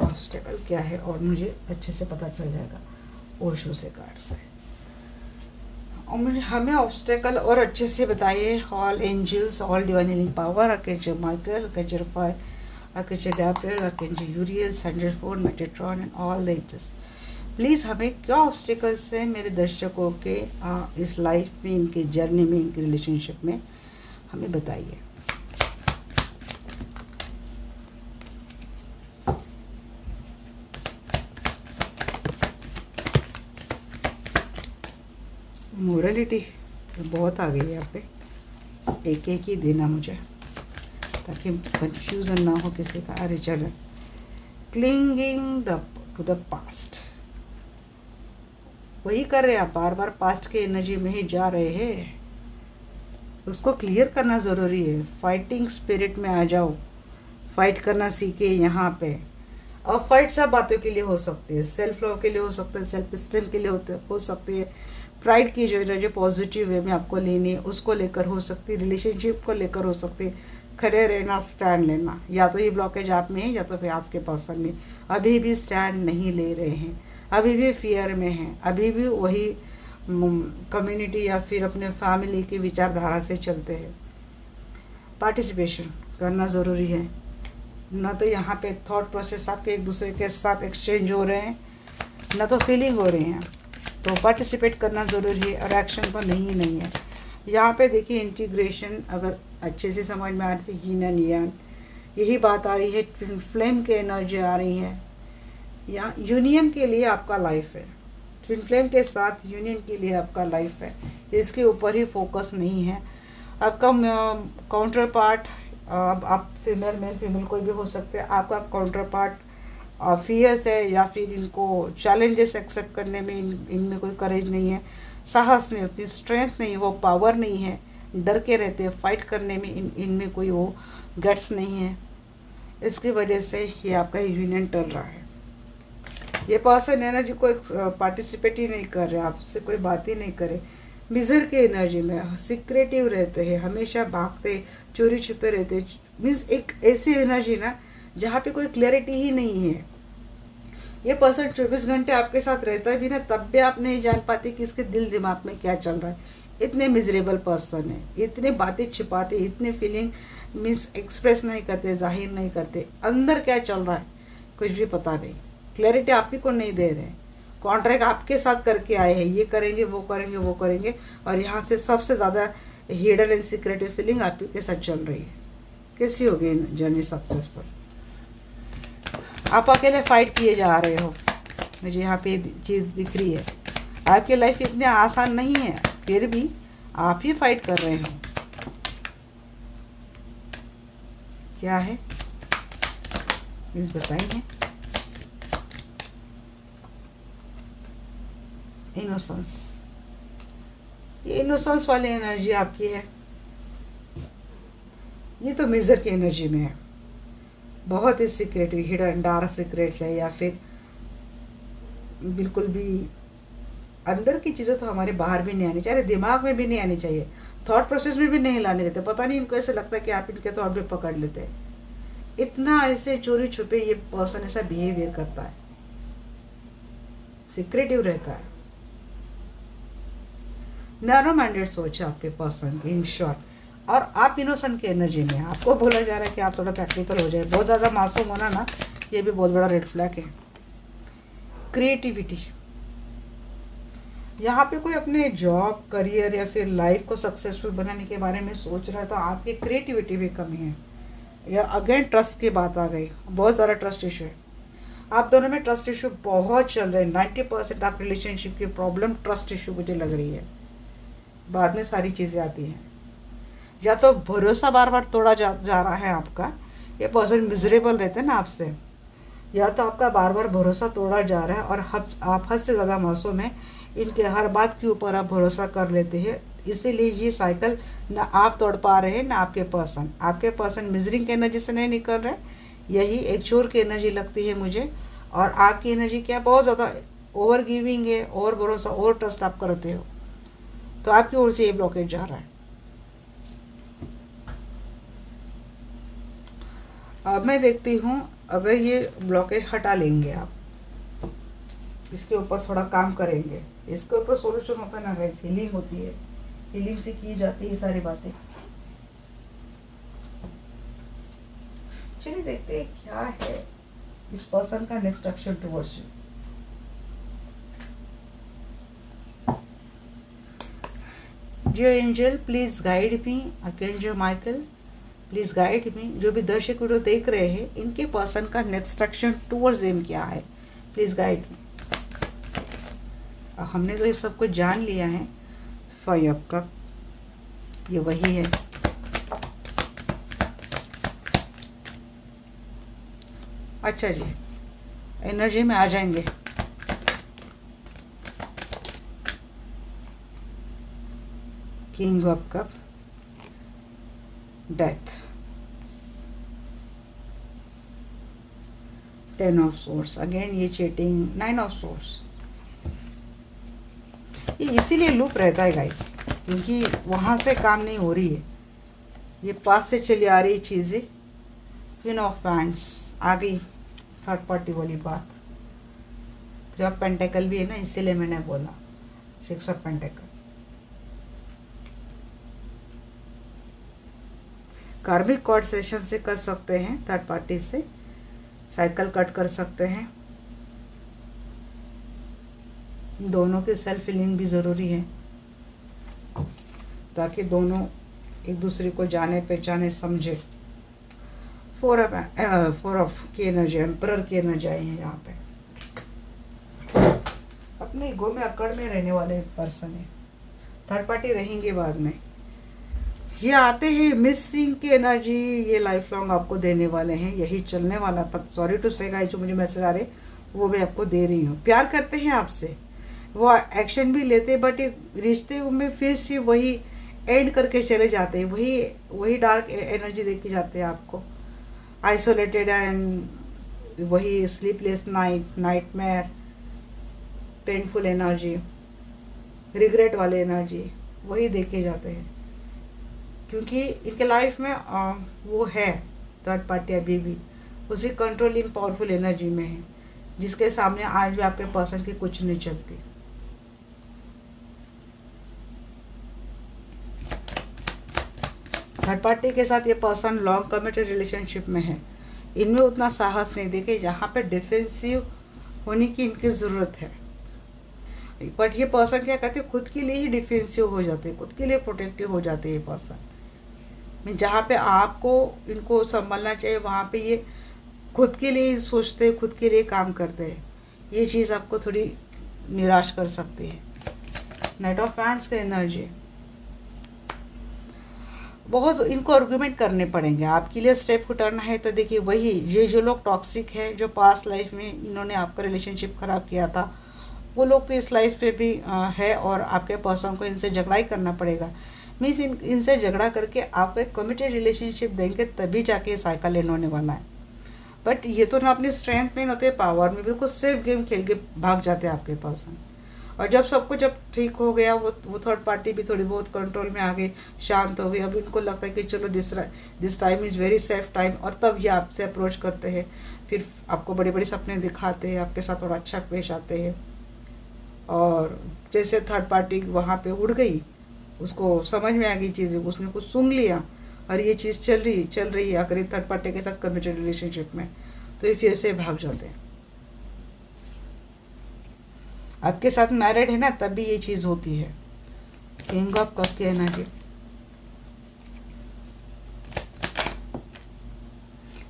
ऑब्स्टेकल क्या है और मुझे अच्छे से पता चल जाएगा ओशो से कार्ड से। और मुझे हमें ऑब्स्टेकल और अच्छे से बताइए। All angels, all divine healing power, archangel Michael, archangel Raphael, archangel Gabriel, archangel Uriel, 104 Metatron and all the angels, please हमें क्या ऑब्स्टेकल्स हैं मेरे दर्शकों के इस लाइफ में, इनके जर्नी में, इनके रिलेशनशिप में, हमें बताइए। मोरलिटी बहुत आ गई है यहाँ पे, एक एक ही देना मुझे ताकि कंफ्यूजन ना हो किसी का। अरे चलो, क्लिंगिंग टू द पास्ट, वही कर रहे हैं आप, बार बार पास्ट के एनर्जी में ही जा रहे हैं। उसको क्लियर करना ज़रूरी है। फाइटिंग स्पिरिट में आ जाओ, फाइट करना सीखे यहाँ पे। और फाइट सब बातों के लिए हो सकती है, सेल्फ लव के लिए हो सकता है, सेल्फ स्टीम के लिए हो सकती है, प्राइड की जो एनर्जी पॉजिटिव वे में आपको लेनी है उसको लेकर हो सकती है, रिलेशनशिप को लेकर हो सकती है, खड़े रहना, स्टैंड लेना। या तो ये ब्लॉकेज आप में है या तो फिर आपके पर्सन में अभी भी स्टैंड नहीं ले रहे हैं, अभी भी फियर में हैं, अभी भी वही कम्युनिटी या फिर अपने फैमिली की विचारधारा से चलते हैं। पार्टिसिपेशन करना ज़रूरी है। ना तो यहाँ पे थॉट प्रोसेस आपके एक दूसरे के साथ एक्सचेंज हो रहे हैं, ना तो फीलिंग हो रही हैं, तो पार्टिसिपेट करना ज़रूरी है। और एक्शन तो नहीं है। यहाँ पे देखिए इंटीग्रेशन अगर अच्छे से समझ में आ रही थी, यीन एंड यांग, यही बात आ रही है। ट्विन फ्लेम की एनर्जी आ रही है, या यूनियन के लिए आपका लाइफ है, ट्विन फ्लेम के साथ यूनियन के लिए आपका लाइफ है, इसके ऊपर ही फोकस नहीं है। आपका काउंटर पार्ट, अब आप फीमेल मेल फीमेल कोई भी हो सकते हैं, आपका काउंटर पार्ट फियर्स है या फिर इनको चैलेंजेस एक्सेप्ट करने में इनमें कोई करेज नहीं है, साहस नहीं, उतनी स्ट्रेंथ नहीं, वो पावर नहीं है, डर के रहते हैं, फाइट करने में इनमें कोई वो गट्स नहीं है। इसकी वजह से ये आपका यूनियन टल रहा है। ये पर्सन एनर्जी कोई पार्टिसिपेट ही नहीं कर रहे, आपसे कोई बात ही नहीं करे, मिजर के एनर्जी में सिक्रेटिव रहते हैं, हमेशा भागते, चोरी छुपे रहते। मीन्स एक ऐसी एनर्जी ना जहाँ पे कोई क्लैरिटी ही नहीं है। ये पर्सन 24 घंटे आपके साथ रहता भी ना, तब भी आप नहीं जान पाते कि इसके दिल दिमाग में क्या चल रहा है। इतने मिजरेबल पर्सन है, इतने बातें छिपाते, इतने फीलिंग मीन्स एक्सप्रेस नहीं करते, जाहिर नहीं करते, अंदर क्या चल रहा है कुछ भी पता नहीं। क्लैरिटी आप ही को नहीं दे रहे, कॉन्ट्रैक्ट आपके साथ करके आए हैं, ये करेंगे वो करेंगे वो करेंगे, और यहाँ से सबसे ज़्यादा हिडन एंड सीक्रेटिव फीलिंग आप ही के साथ चल रही है। कैसी होगी जर्नी सक्सेसफुल? आप अकेले फाइट किए जा रहे हो, मुझे यहाँ पे चीज़ दिख रही है। आपकी लाइफ इतनी आसान नहीं है, फिर भी आप ही फाइट कर रहे हो। क्या है प्लीज बताइए। इनोसेंस, ये इनोसेंस वाली एनर्जी आपकी है। ये तो मेजर की एनर्जी में है, बहुत ही सीक्रेट हिडन डार्क सीक्रेट्स है, या फिर बिल्कुल भी अंदर की चीज़ें तो हमारे बाहर भी नहीं आनी चाहिए, दिमाग में भी नहीं आनी चाहिए, थॉट प्रोसेस में भी नहीं लाने देते। पता नहीं इनको ऐसे लगता है कि आप इनके थॉट भी पकड़ लेते हैं। इतना ऐसे चोरी छुपे ये पर्सन ऐसा बिहेवियर करता है, सीक्रेटिव रहता है, नैरो माइंडेड सोच है आपके पर्सन की, इन शॉर्ट। और आप इनोसेंट की एनर्जी में, आपको बोला जा रहा है कि आप थोड़ा प्रैक्टिकल हो जाए। बहुत ज़्यादा मासूम होना ना, ये भी बहुत बड़ा रेड फ्लैग है। क्रिएटिविटी, यहाँ पे कोई अपने जॉब, करियर या फिर लाइफ को सक्सेसफुल बनाने के बारे में सोच रहा है तो आपकी क्रिएटिविटी भी कमी है। या अगेन ट्रस्ट की बात आ गई, बहुत ज़्यादा ट्रस्ट इशू है। आप दोनों में ट्रस्ट इशू बहुत चल रहे हैं। 90% आप रिलेशनशिप की प्रॉब्लम ट्रस्ट इशू मुझे लग रही है। बाद में सारी चीज़ें आती हैं। या तो भरोसा बार बार तोड़ा जा रहा है आपका, ये पर्सन मिजरेबल रहते हैं ना आपसे, या तो आपका बार बार भरोसा तोड़ा जा रहा है और आप हद से ज़्यादा मासूम हैं, इनके हर बात के ऊपर आप भरोसा कर लेते हैं। इसीलिए ये साइकिल ना आप तोड़ पा रहे हैं ना आपके पर्सन मिजरिंग की एनर्जी से नहीं निकल रहे। यही एक चोर की एनर्जी लगती है मुझे। और आपकी एनर्जी क्या, बहुत ज़्यादा ओवर गिविंग है, और भरोसा और ट्रस्ट आप करते हो, तो आपकी ओर से ये ब्लॉकेज जा रहा है। अब मैं देखती हूँ, अगर ये ब्लॉकेज हटा लेंगे आप, इसके ऊपर थोड़ा काम करेंगे, इसके ऊपर सोल्यूशन होता है ना गाइस, हीलिंग होती है, हीलिंग से की जाती है सारी बातें। चलिए देखते हैं क्या है इस पर्सन का next action towards you. Dear angel please guide me, archangel Michael please guide me. जो भी दर्शक वीडियो देख रहे हैं, इनके पर्सन का नेक्स्ट एक्शन टुवर्ड्स देम क्या है, प्लीज गाइड मी। हमने तो ये सब कुछ जान लिया है। 5 ऑफ कप, ये वही है। अच्छा जी, एनर्जी में आ जाएंगे। King of cup, death, 10 of source, again ये चीटिंग, 9 ऑफ सोर्स। ये इसीलिए लूप रहता है गाइस, क्योंकि वहाँ से काम नहीं हो रही है, ये पास से चली आ रही चीज़ें। क्वीन ऑफ वैंड्स आ गई, थर्ड पार्टी वाली बात। 3 ऑफ पेंटेकल भी है ना, इसीलिए मैंने बोला 6 ऑफ पेंटेकल। कार्मिक कॉर्ड सेशन से कर सकते हैं, थर्ड पार्टी से साइकिल कट कर सकते हैं। दोनों की सेल्फ हीलिंग भी ज़रूरी है, ताकि दोनों एक दूसरे को जाने पहचाने समझे। 4 ऑफ की एनर्जी, एम्परर की एनर्जी आई है यहाँ पे। अपने ईगो में अकड़ में रहने वाले पर्सन है, थर्ड पार्टी रहेंगे बाद में। ये आते हैं मिसिंग की एनर्जी, ये लाइफ लॉन्ग आपको देने वाले हैं, यही चलने वाला। सॉरी टू से गाइस, जो मुझे मैसेज आ रहे वो मैं आपको दे रही हूँ। प्यार करते हैं आपसे, वो एक्शन भी लेते हैं, बट रिश्ते में फिर से वही एंड करके चले जाते हैं, वही डार्क एनर्जी देके जाते हैं आपको। आइसोलेटेड एंड वही sleepless night, nightmare, painful energy, regret वाले एनर्जी वही देके जाते हैं, क्योंकि इनके लाइफ में वो है थर्ड पार्टी अभी भी उसी कंट्रोलिंग पावरफुल एनर्जी में है, जिसके सामने आज भी आपके पर्सन की कुछ नहीं चलती। थर्ड पार्टी के साथ ये पर्सन लॉन्ग कमिटेड रिलेशनशिप में है, इनमें उतना साहस नहीं देखे, जहाँ पे डिफेंसिव होने की इनकी ज़रूरत है। बट ये पर्सन क्या कहते हैं, खुद के लिए ही डिफेंसिव हो जाते हैं, खुद के लिए प्रोटेक्टिव हो जाते हैं ये पर्सन। जहाँ पे आपको इनको संभलना चाहिए, वहाँ पे ये खुद के लिए सोचते हैं, खुद के लिए काम करते हैं। ये चीज़ आपको थोड़ी निराश कर सकती है। नाइट ऑफ वैंड्स का एनर्जी, बहुत इनको आर्गुमेंट करने पड़ेंगे आपके लिए, स्टेप उठाना है। तो देखिए वही, ये जो लोग टॉक्सिक है, जो पास्ट लाइफ में इन्होंने आपका रिलेशनशिप खराब किया था, वो लोग तो इस लाइफ पे भी है, और आपके पर्सन को इनसे झगड़ा ही करना पड़ेगा। मीन्स इनसे झगड़ा करके आप एक कमिटेड रिलेशनशिप देंगे, तभी जाके साइकिल एंड होने वाला है। बट ये तो ना अपनी स्ट्रेंथ में, होते पावर में, बिल्कुल सेफ गेम खेल के भाग जाते हैं आपके पर्सन। और जब सब कुछ जब ठीक हो गया, वो थर्ड पार्टी भी थोड़ी बहुत कंट्रोल में आ गई, शांत हो गई, अब इनको लगता है कि चलो this time is very safe time, और तब ये आपसे अप्रोच करते हैं, फिर आपको बड़े बड़े सपने दिखाते हैं, आपके साथ थोड़ा अच्छा पेश आते हैं। और जैसे थर्ड पार्टी वहाँ पे उड़ गई, उसको समझ में आ गई चीज़ें, उसने कुछ सुन लिया, और ये चीज़ चल रही है अगर थर्ड पार्टी के साथ कमिटेड रिलेशनशिप में, तो ये फिर से भाग जाते हैं। आपके साथ मैरिड है ना, तब भी ये चीज़ होती है। किंग ऑफ कप की एनर्जी,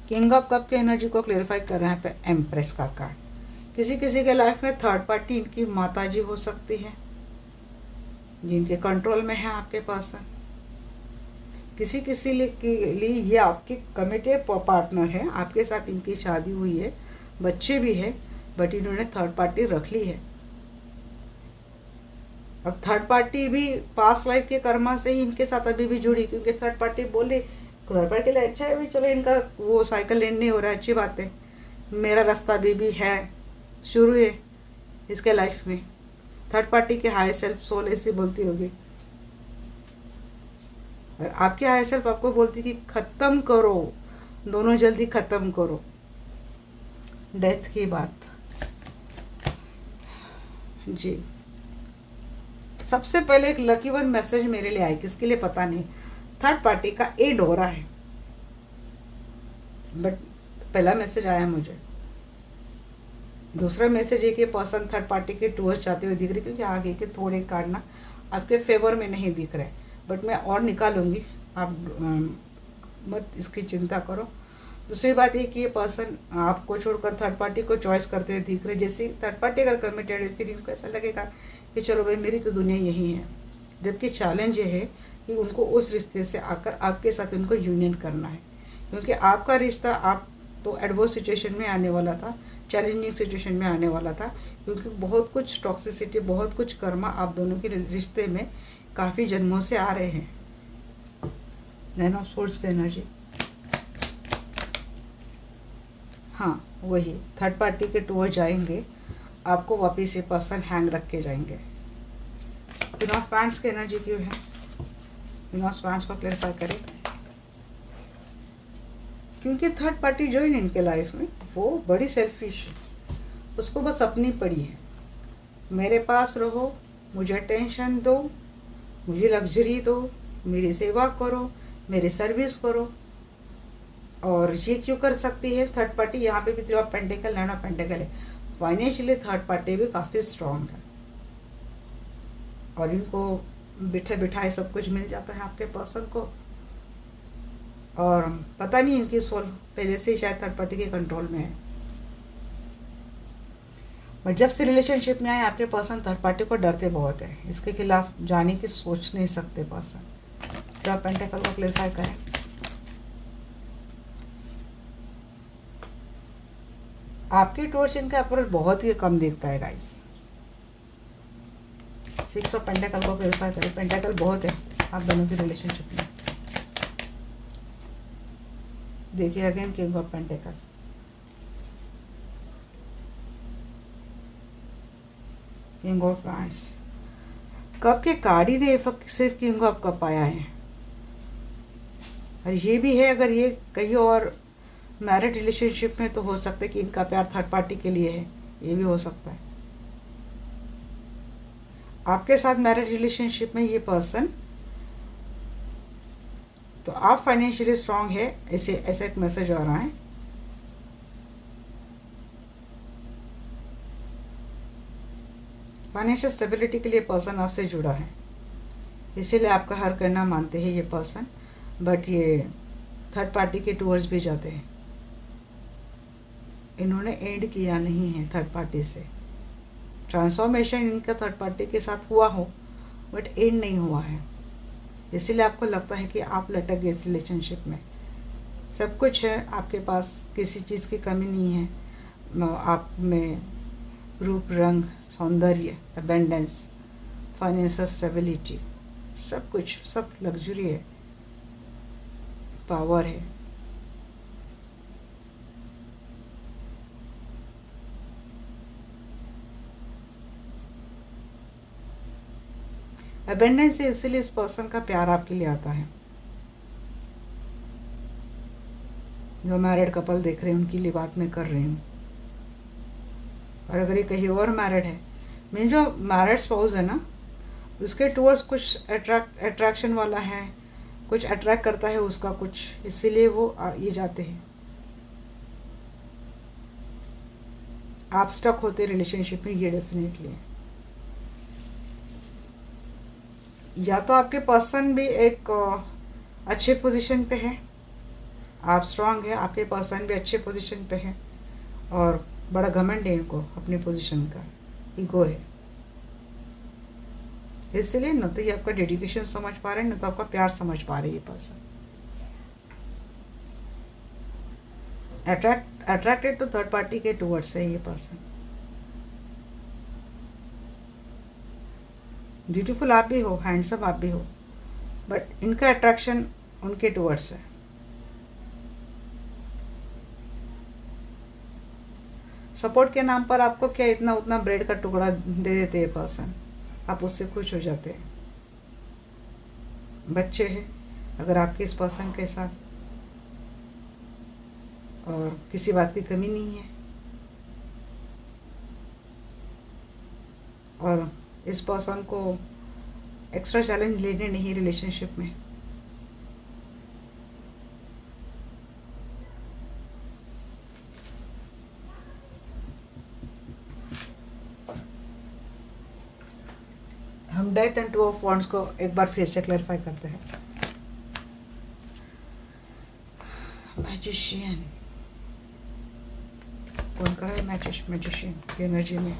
किंग ऑफ कप की एनर्जी को क्लेरिफाई कर रहे हैं पे एम्प्रेस का कार्ड। किसी किसी के लाइफ में थर्ड पार्टी इनकी माताजी हो सकती है, जिनके कंट्रोल में है आपके पर्सन। किसी किसी के लिए ये आपके कमिटेड पार्टनर है, आपके साथ इनकी शादी हुई है, बच्चे भी है, बट इन्होंने थर्ड पार्टी रख ली है। अब थर्ड पार्टी भी पास्ट लाइफ के कर्मा से ही इनके साथ अभी भी जुड़ी, क्योंकि थर्ड पार्टी बोले थर्ड पार्टी के लिए अच्छा है भी, चलो इनका वो साइकिल एंड नहीं हो रहा है, अच्छी बात है, मेरा रास्ता अभी भी है, शुरू है इसके लाइफ में। थर्ड पार्टी के हाई सेल्फ सोल ऐसी बोलती होगी, और आपके हाई सेल्फ आपको बोलती कि खत्म करो, दोनों जल्दी खत्म करो। डेथ की बात जी। सबसे पहले एक लकी वन मैसेज मेरे लिए आई, किसके लिए पता नहीं। थर्ड पार्टी का एंड हो रहा है, बट पहला मैसेज आया मुझे। दूसरा मैसेज है कि पर्सन थर्ड पार्टी के टूवर्ड्स जाते हुए दिख रहे, क्योंकि आगे के थोड़े कार्ड ना आपके फेवर में नहीं दिख रहे, बट मैं और निकालूंगी, आप मत इसकी चिंता करो। दूसरी बात ये कि ये पर्सन आपको छोड़कर थर्ड पार्टी को चॉइस करते हुए दिख रहे। जैसे थर्ड पार्टी अगर कमिटेड है, फिर इनको ऐसा लगेगा कि चलो भाई मेरी तो दुनिया यही है, जबकि चैलेंज ये है कि उनको उस रिश्ते से आकर आपके साथ उनको यूनियन करना है, क्योंकि आपका रिश्ता आप तो एडवर्स सिचुएशन में आने वाला था, चैलेंजिंग सिचुएशन में आने वाला था, क्योंकि बहुत कुछ टॉक्सिसिटी, बहुत कुछ कर्मा आप दोनों के रिश्ते में काफ़ी जन्मों से आ रहे हैं। नाइन ऑफ सोर्ड्स की एनर्जी, हाँ वही थर्ड पार्टी के टूवर्ड जाएंगे, आपको वापिस ये पर्सन हैंग रख के जाएंगे। क्वीन ऑफ वैंड्स की एनर्जी क्यों है, क्वीन ऑफ वैंड्स को क्लैरिफाई करें। क्योंकि थर्ड पार्टी जो है इनके लाइफ में वो बड़ी सेल्फिश है, उसको बस अपनी पड़ी है, मेरे पास रहो, मुझे टेंशन दो, मुझे लग्जरी दो, मेरी सेवा करो, मेरी सर्विस करो। और ये क्यों कर सकती है थर्ड पार्टी, यहाँ पे भी three of pentacle, nine of pentacle है। फाइनेंशियली थर्ड पार्टी भी काफ़ी स्ट्रांग है, और इनको बिठे बिठाए सब कुछ मिल जाता है आपके पर्सन को, और पता नहीं इनकी सोल पहले से ही शायद थर्ड पार्टी के कंट्रोल में है। बट जब से रिलेशनशिप में आए आपके पर्सन थर्ड पार्टी को डरते बहुत है, इसके खिलाफ जाने की सोच नहीं सकते पर्सन। तो आप पेंटिकल को क्लैरिफाई करें। आपके टूवर्ड्स इनका अप्रोच बहुत ही कम दिखता है गाइस। सिक्स ऑफ पेंटिकल को क्लैरिफाई करें। पेंटिकल बहुत है आप दोनों की रिलेशनशिप में। देखिए again king of pentacle, king of wands, cup के कार्ड ही नहीं, सिर्फ किंग ऑफ कप आया है। और ये भी है, अगर ये कहीं और मैरिड रिलेशनशिप में तो हो सकता है कि इनका प्यार थर्ड पार्टी के लिए है, ये भी हो सकता है। आपके साथ मैरिड रिलेशनशिप में ये पर्सन, तो आप फाइनेंशियली स्ट्रांग है, ऐसे एक मैसेज आ रहा है। फाइनेंशियल स्टेबिलिटी के लिए पर्सन आपसे जुड़ा है, इसीलिए आपका हर करना मानते हैं ये पर्सन, बट ये थर्ड पार्टी के टूवर्ड्स भी जाते हैं। इन्होंने एंड किया नहीं है थर्ड पार्टी से, ट्रांसफॉर्मेशन इनका थर्ड पार्टी के साथ हुआ हो बट एंड नहीं हुआ है, इसीलिए आपको लगता है कि आप लटक गए इस रिलेशनशिप में। सब कुछ है आपके पास, किसी चीज़ की कमी नहीं है आप में, रूप रंग सौंदर्य, अबेंडेंस, फाइनेंशियल स्टेबिलिटी, सब कुछ, सब लग्जरी है, पावर है। अबेंडेंस है, इसीलिए इस पर्सन का प्यार आपके लिए आता है। जो मैरिड कपल देख रहे हैं उनकी लिए बात मैं कर रही हूँ। और अगर ये कहीं और मैरिड है, मीन जो मैरिड स्पाउस है ना, उसके टूवर्ड्स कुछ अट्रैक्शन वाला है, कुछ अट्रैक्ट करता है उसका कुछ, इसीलिए वो ये जाते हैं। आप स्टक होते रिलेशनशिप में, ये डेफिनेटली है। या तो आपके पर्सन भी एक अच्छे पोजीशन पे है, आप स्ट्रांग है, आपके पर्सन भी अच्छे पोजीशन पे है और बड़ा घमंड है इनको अपनी पोजीशन का, ईगो है। इसलिए न तो ये आपका डेडिकेशन समझ पा रहे हैं, न तो आपका प्यार समझ पा रहे हैं ये पर्सन। अट्रैक्टेड तो थर्ड पार्टी के टूवर्ड्स है ये पर्सन। ब्यूटीफुल आप भी हो, हैंडसम आप भी हो, बट इनका अट्रैक्शन उनके टूवर्ड्स है। सपोर्ट के नाम पर आपको क्या इतना उतना ब्रेड का टुकड़ा दे देते हैं पर्सन, आप उससे खुश हो जाते हैं। बच्चे हैं अगर आपके इस पर्सन के साथ, और किसी बात की कमी नहीं है, और इस पर्सन को एक्स्ट्रा चैलेंज लेने नहीं रिलेशनशिप में। हम death and two of wands को एक बार फिर से क्लैरिफाई करते हैं। मैजिशियन कौन कर रहा है? मैजिशियन की एनर्जी में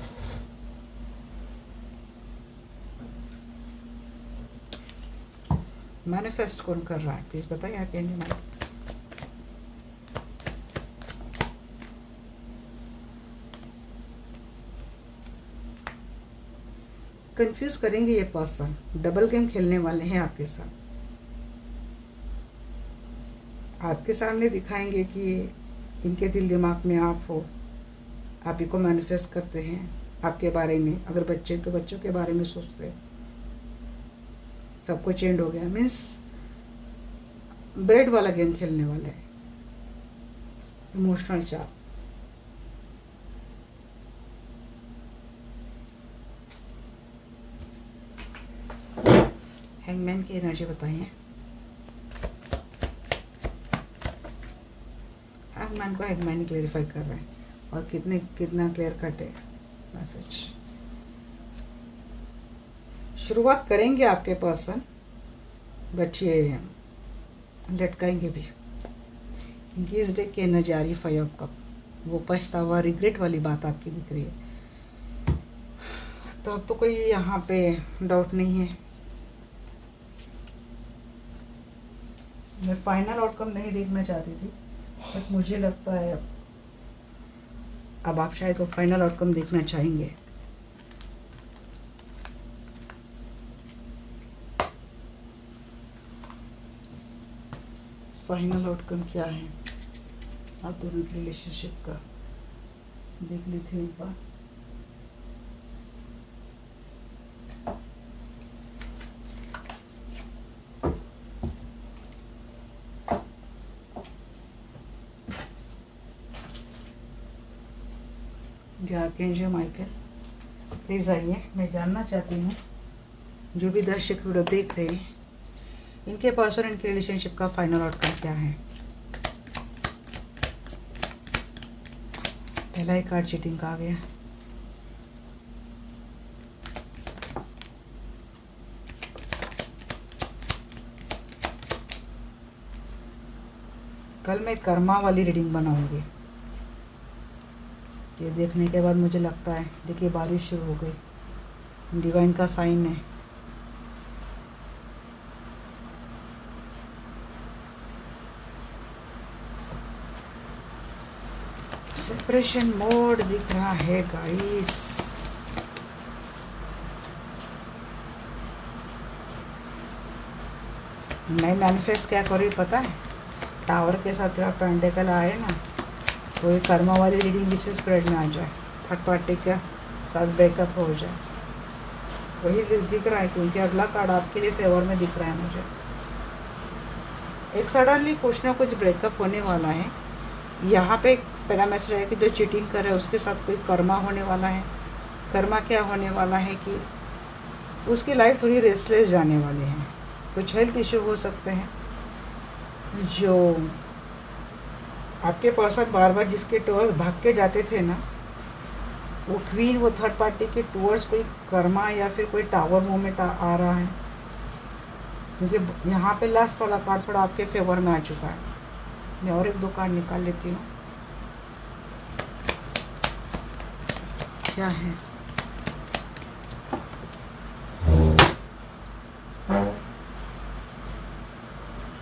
मैनिफेस्ट कौन कर रहा है? प्लीज बताइए आप। एंजल कंफ्यूज करेंगे ये पर्सन, डबल गेम खेलने वाले हैं आपके साथ। आपके सामने दिखाएंगे कि इनके दिल दिमाग में आप हो, आप ही को मैनिफेस्ट करते हैं आपके बारे में। अगर बच्चे तो बच्चों के बारे में सोचते हैं। सबको चेंज हो गया, मीन्स ब्रेड वाला गेम खेलने वाले हैं। इमोशनल चाप, हैंगमैन की एनर्जी बताइए। हैंगमैन को हैंगमैन ही क्लेरिफाई कर रहे हैं, और कितना क्लियर कट है मैसेज। शुरुआत करेंगे आपके पर्सन, बट ये लटकाएंगे भी। इस डे की एनर्जी आ रही 5 ऑफ कप, वो पछतावा रिग्रेट वाली बात आपकी दिख रही है। तो अब तो कोई यहाँ पे डाउट नहीं है। मैं फाइनल आउटकम नहीं देखना चाहती थी, बट मुझे लगता है अब आप शायद वो फाइनल आउटकम देखना चाहेंगे। फाइनल आउटकम क्या है आप दोनों की रिलेशनशिप का, देख लेती हूँ एक बार। आर्कएंजल माइकल प्लीज आइए, मैं जानना चाहती हूँ जो भी दर्शक वीडियो देख रहे हैं, इनके पर्सन इनके रिलेशनशिप का फाइनल आउटकम क्या है। पहला ही कार्ड चीटिंग का आ गया। कल मैं कर्मा वाली रीडिंग बनाऊंगी। ये देखने के बाद मुझे लगता है, देखिए बारिश शुरू हो गई, डिवाइन का साइन है। सेपरेशन मोड दिख रहा है गाइस। मैं मैनिफेस्ट क्या कर रही हूँ पता है? टावर के साथ जो पेंटिकल आए ना, तो ये कर्मा वाली रीडिंग जिससे स्प्रेड में आ जाए, थर्ड पार्टी के साथ ब्रेकअप हो जाए, वही दिख रहा है। क्योंकि अगला कार्ड आपके लिए फेवर में दिख रहा है मुझे। एक सडनली कुछ ना कुछ ब्रेकअप होने वाला है। यहाँ पे पहला मैसेज है कि जो चीटिंग कर रहा है उसके साथ कोई कर्मा होने वाला है। कर्मा क्या होने वाला है कि उसकी लाइफ थोड़ी रेस्टलेस जाने वाली है। कुछ हेल्थ इशू हो सकते हैं। जो आपके पर्सन बार बार जिसके टूवर्ड्स भाग के जाते थे ना, वो क्वीन, वो थर्ड पार्टी के टूवर्ड्स कोई कर्मा या फिर कोई टावर मोमेंट आ रहा है। क्योंकि यहाँ पे लास्ट वाला कार्ड थोड़ा आपके फेवर में आ चुका है। मैं और एक दो कार्ड निकाल लेती हूँ, क्या है।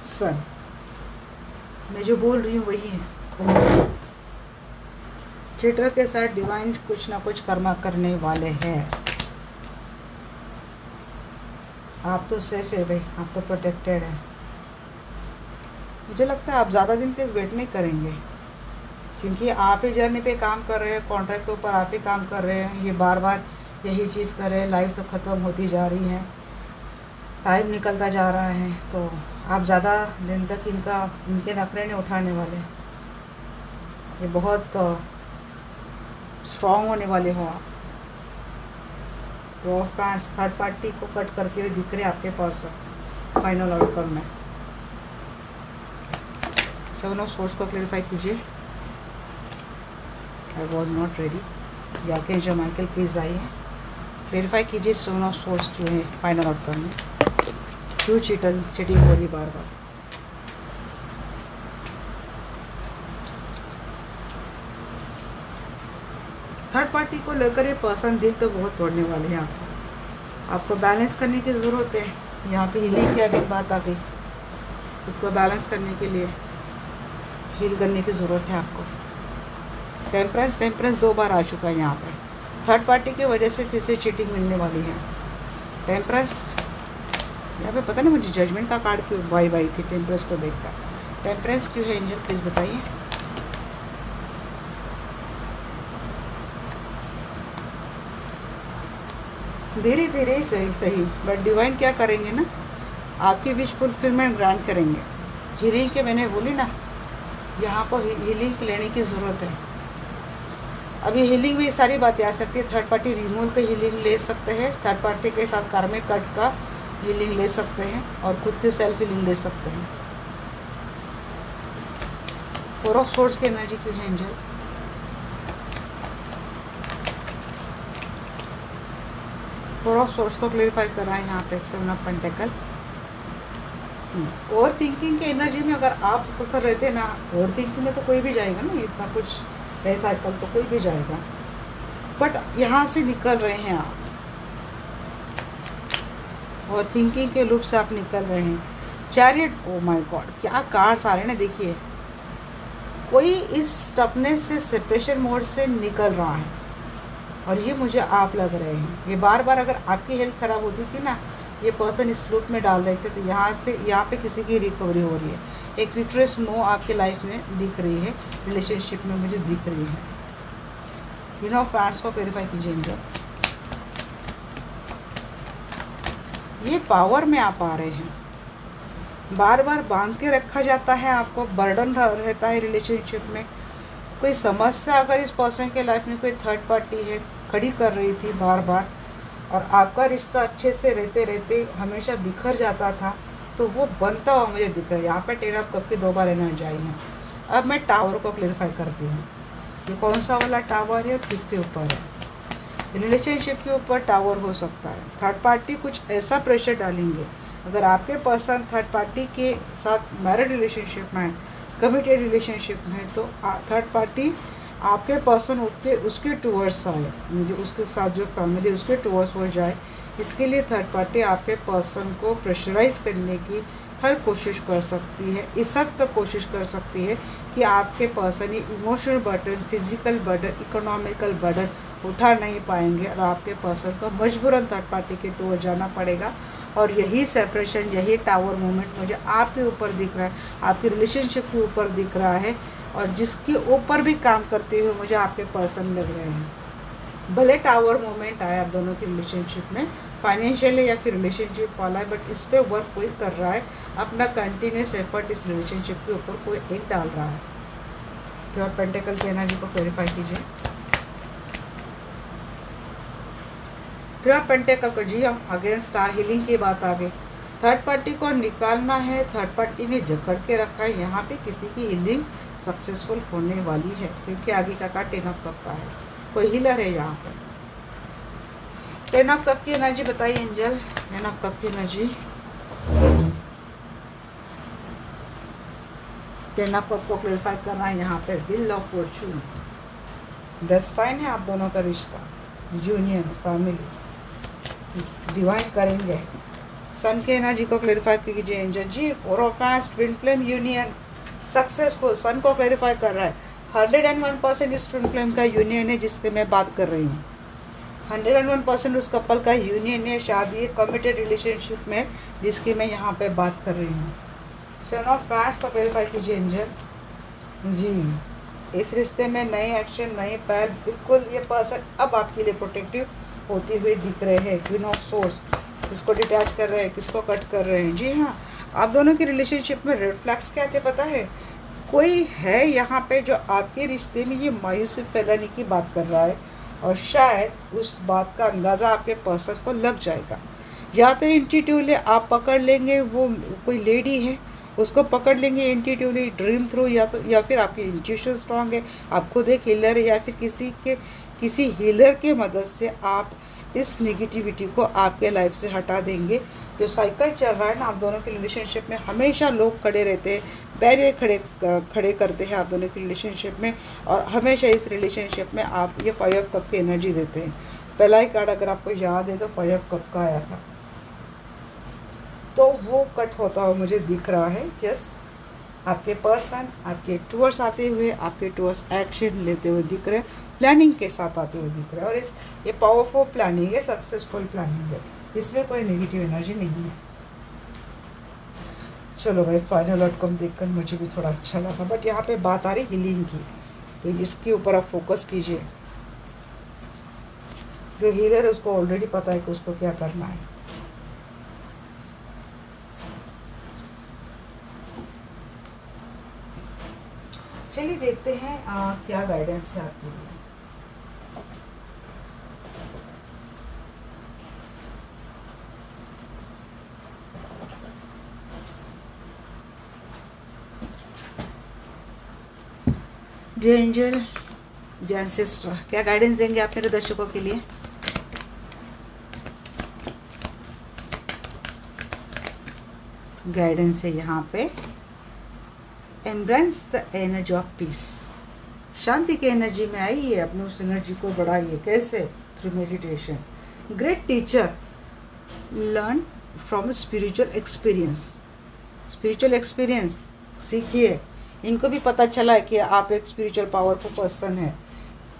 सन, मैं जो बोल रही हूँ वही है। चीटर के साथ डिवाइन कुछ ना कुछ कर्मा करने वाले हैं। आप तो सेफ है भाई, आप तो प्रोटेक्टेड है। मुझे लगता है आप ज़्यादा दिन तक वेट नहीं करेंगे, क्योंकि आप ही जर्नी पे काम कर रहे हैं, कॉन्ट्रैक्ट के ऊपर आप ही काम कर रहे हैं। ये बार बार यही चीज़ कर रहे हैं, लाइफ तो ख़त्म होती जा रही है, टाइम निकलता जा रहा है, तो आप ज़्यादा दिन तक इनके नखरे नहीं उठाने वाले। ये बहुत स्ट्रॉन्ग होने वाले हो आप। तो फ्रेंड्स, थर्ड पार्टी को कट करते हुए दिख रहे आपके पास फाइनल आउटकम में। सेवन ऑफ सोर्स को क्लेरिफाई कीजिए। I was not ready. याके जो माइकल प्लीज आइए, क्लेरिफाई कीजिए सेवन ऑफ सोर्स क्यों है फाइनल आउटकम में, क्यों चीटिंग हो रही बार बार। थर्ड पार्टी को लेकर ये पर्सन दिल तो बहुत तोड़ने वाले हैं आपको बैलेंस करने की ज़रूरत है। यहाँ पे हीलिंग की अभी बात आ गई, खुद को बैलेंस करने के लिए हील करने की ज़रूरत है आपको। टेम्परेंस 2 बार आ चुका है यहाँ पे। थर्ड पार्टी की वजह से फिर से चीटिंग मिलने वाली है। टेम्परेंस यहाँ पे पता नहीं मुझे जजमेंट का कार्ड क्यों बाई थी टेम्परेंस को देखकर। टेम्परेंस क्यों है एंजल, प्लीज़ बताइए। धीरे धीरे सही बट डिवाइन क्या करेंगे ना, आपकी विश फुलफिलमेंट ग्रांट करेंगे। हीलिंग के मैंने बोली ना, यहाँ पर हीलिंग लेने की ज़रूरत है। अभी हीलिंग में सारी बातें आ सकती है। थर्ड पार्टी रिमूवल का हीलिंग ले सकते हैं, थर्ड पार्टी के साथ कार्मिक कट का हीलिंग ले सकते हैं, और खुद की सेल्फ हीलिंग ले सकते हैं। 4 ऑफ सोर्ड्स की एनर्जी क्यों है एंजल। फोर ऑफ सोर्स को क्लेरिफाई करा है यहाँ पे 7 ऑफ पेंटिकल। ओवर थिंकिंग की एनर्जी में अगर आप फंसे रहते ना, ओवर थिंकिंग में तो कोई भी जाएगा ना, इतना कुछ है साइकिल तो कोई भी जाएगा, बट यहाँ से निकल रहे हैं आप, और थिंकिंग के लूप से आप निकल रहे हैं। चैरियट, ओ माय गॉड, क्या कार्ड्स आ रहे हैं ना, देखिए कोई इस टफनेस से सेपरेशन मोड से निकल रहा है, और ये मुझे आप लग रहे हैं। ये बार बार अगर आपकी हेल्थ ख़राब होती थी ना, ये पर्सन इस लूप में डाल रहे थे, तो यहाँ पे किसी की रिकवरी हो रही है। एक विट्रेस मोह आपके लाइफ में दिख रही है, रिलेशनशिप में मुझे दिख रही है। यू नो फैंस को क्लेरिफाई कीजिए एंजल। ये पावर में आप आ रहे हैं, बार बार बांध के रखा जाता है आपको, बर्डन रहता है रिलेशनशिप में। कोई समस्या अगर इस पर्सन के लाइफ में कोई थर्ड पार्टी है खड़ी कर रही थी बार बार, और आपका रिश्ता अच्छे से रहते रहते हमेशा बिखर जाता था, तो वो बनता हुआ मुझे दिख रहा है। यहाँ पे 10 ऑफ कप की 2 बार एनर्जी आई है। अब मैं टावर को क्लेरिफाई करती हूँ, ये कौन सा वाला टावर है, किसके ऊपर है। रिलेशनशिप के ऊपर टावर हो सकता है। थर्ड पार्टी कुछ ऐसा प्रेशर डालेंगे, अगर आपके पर्सन थर्ड पार्टी के साथ मैरिड रिलेशनशिप में है, कमिटेड रिलेशनशिप में है, तो थर्ड पार्टी आपके पर्सन उसके टूवर्ड्स आए, जो उसके साथ जो फैमिली उसके टूवर्ड्स हो जाए, इसके लिए थर्ड पार्टी आपके पर्सन को प्रेशराइज करने की हर कोशिश कर सकती है। इस हद तक कोशिश कर सकती है कि आपके पर्सन ये emotional burden, physical burden, economical burden उठा नहीं पाएंगे, और आपके पर्सन को मजबूरन थर्ड पार्टी के टूवर्ड जाना पड़ेगा। और यही सेपरेशन, यही टावर मोमेंट मुझे आपके ऊपर दिख रहा है, आपके रिलेशनशिप के ऊपर दिख रहा है, और जिसके ऊपर भी काम करते हुए मुझे आपके पर्सन लग रहे हैं। भले टावर मोमेंट आया आप दोनों की रिलेशनशिप में, फाइनेंशियली या फिर रिलेशनशिप वाला है, बट इस पर वर्क कोई कर रहा है, अपना कंटिन्यूस एफर्ट इस रिलेशनशिप के ऊपर कोई एक डाल रहा है। तो आप पेंटिकल की एनर्जी को क्लेरिफाई कीजिए। फिर आप पेंटिकल को, जी हम अगेन स्टार हीलिंग की बात आ गई। थर्ड पार्टी को निकालना है, थर्ड पार्टी ने जकड़ के रखा है, यहाँ पे किसी की हीलिंग सक्सेसफुल होने वाली है, क्योंकि आगे का कार्ड 10 ऑफ कप का है, कोई हीलर है यहाँ पर। 10 ऑफ कप की एनर्जी बताइए एंजल, 10 ऑफ कप की एनर्जी। टेन ऑफ कप को क्लेरिफाई करना है यहाँ पे व्हील ऑफ फॉर्चून, डेस्टाइन है आप दोनों का रिश्ता, यूनियन, फैमिली, डिवाइन करेंगे। सन के एनर्जी को क्लेरिफाई कीजिए angel ji. Four of hands, twin flame union successful, sun को क्लेरिफाई कर रहा है। 101% इस ट्विन फ्लेम का यूनियन है जिसके मैं बात कर रही हूँ। 101% उस कपल का यूनियन है, शादी, कमिटेड रिलेशनशिप में जिसकी मैं यहाँ पे बात कर रही हूँ। सन ऑफ हैंड्स को क्लेरिफाई कीजिए एंजल जी। इस रिश्ते में नए एक्शन, नए पहल, बिल्कुल ये पर्सन अब आपके लिए प्रोटेक्टिव होते हुए दिख रहे हैं। क्वीन ऑफ सोर्स, किसको डिटैच कर रहे हैं, किसको कट कर रहे हैं। जी हाँ, आप दोनों की रिलेशनशिप में रेड फ्लैग्स क्या थे पता है? कोई है यहाँ पे जो आपके रिश्ते में ये मायूसी फैलाने की बात कर रहा है और शायद उस बात का अंदाज़ा आपके पर्सन को लग जाएगा। या तो इंट्यूटिवली आप पकड़ लेंगे, वो कोई लेडी है उसको पकड़ लेंगे इंट्यूटिवली ड्रीम थ्रू, या फिर आपकी इंट्यूशन स्ट्रांग है, आप खुद एक हीलर है, या फिर किसी हीलर के मदद से आप इस नेगेटिविटी को आपके लाइफ से हटा देंगे। जो साइकिल चल रहा है ना आप दोनों के रिलेशनशिप में, हमेशा लोग खड़े रहते हैं, बैरियर खड़े करते हैं आप दोनों की रिलेशनशिप में, और हमेशा इस रिलेशनशिप में आप ये 5 कप की एनर्जी देते हैं। पहला ही कार्ड अगर आपको याद है तो 5 कप का आया था, तो वो कट होता हुआ मुझे दिख रहा है। यस, आपके पर्सन आपके टूवर्ड्स आते हुए, आपके टूवर्ड्स एक्शन लेते हुए दिख रहे हैं, प्लानिंग के साथ आते हुए दिख रहे हैं, और ये पावरफुल प्लानिंग है, सक्सेसफुल प्लानिंग है, इसमें कोई नेगेटिव एनर्जी नहीं है। चलो भाई, फाइनल आउटकम देखकर मुझे भी थोड़ा अच्छा लगा, बट यहाँ पे बात आ रही हीलिंग की, तो इसके ऊपर आप फोकस कीजिए। जो हीलर है उसको ऑलरेडी पता है कि उसको क्या करना है। चलिए देखते हैं क्या गाइडेंस है आपके लिए। जय एंजल, जय एंसेस्टर, क्या गाइडेंस देंगे आप मेरे दर्शकों के लिए? गाइडेंस है यहाँ पे, embrace the energy of peace, शांति की एनर्जी में आइए, अपनी उस एनर्जी को बढ़ाइए। कैसे? Through meditation. Great teacher learn from spiritual experience, spiritual experience सीखिए। इनको भी पता चला है कि आप एक स्पिरिचुअल पावरफुल पर्सन है।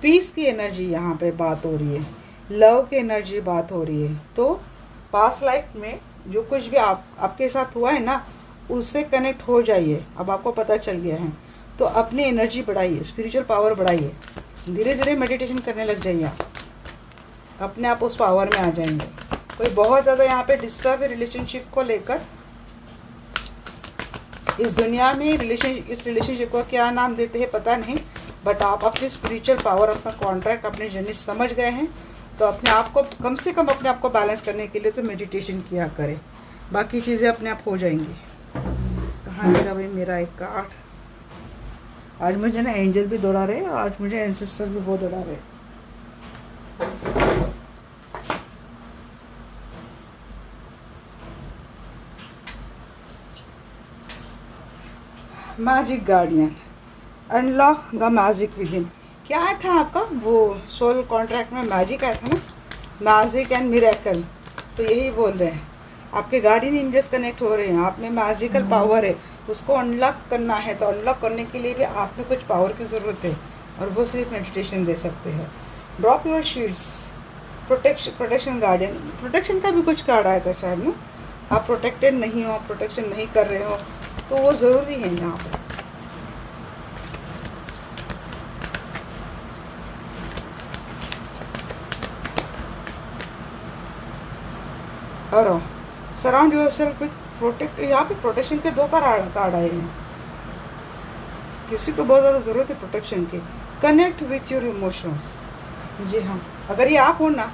पीस की एनर्जी यहाँ पे बात हो रही है, लव की एनर्जी बात हो रही है। तो पास्ट लाइफ में जो कुछ भी आपके साथ हुआ है ना, उससे कनेक्ट हो जाइए। अब आपको पता चल गया है तो अपनी एनर्जी बढ़ाइए, स्पिरिचुअल पावर बढ़ाइए। धीरे धीरे मेडिटेशन करने लग जाइए, आप अपने आप उस पावर में आ जाएंगे। कोई बहुत ज़्यादा यहाँ पे डिस्टर्ब है रिलेशनशिप को लेकर। इस दुनिया में इस रिलेशनशिप को क्या नाम देते हैं पता नहीं, बट आप अपनी स्पिरिचुअल पावर, अपना कॉन्ट्रैक्ट, अपनी जर्नी समझ गए हैं। तो अपने आप को कम से कम अपने आप को बैलेंस करने के लिए तो मेडिटेशन किया करें, बाकी चीज़ें अपने आप हो जाएंगी। कहाँ मेरा भाई मेरा एक कार्ड? आज मुझे ना एंजल भी दौड़ा रहे और आज मुझे एंसेस्टर भी बहुत दौड़ा रहे। Magic guardian, unlock the magic within. क्या आया था आपका वो सोल कॉन्ट्रैक्ट में? मैजिक आया था ना, मैजिक एंड मिरेकल। तो यही बोल रहे हैं, आपके गार्डियन एंजल्स कनेक्ट हो रहे हैं, आप में मैजिकल पावर है, उसको अनलॉक करना है। तो अनलॉक करने के लिए भी आप में कुछ पावर की ज़रूरत है, और वो सिर्फ मेडिटेशन दे सकते हैं। Drop your shields, protection guardian, protection का भी कुछ कार्ड आया था शायद ना। आप प्रोटेक्टेड नहीं हो, प्रोटेक्शन नहीं कर रहे हो, तो वो ज़रूरी है यहाँ पर। और surround your self with protect, यहाँ पे प्रोटेक्शन के 2 कार्ड आए हैं। किसी को बहुत ज़्यादा ज़रूरत है प्रोटेक्शन की। Connect with your emotions. जी हाँ, अगर ये आप हो ना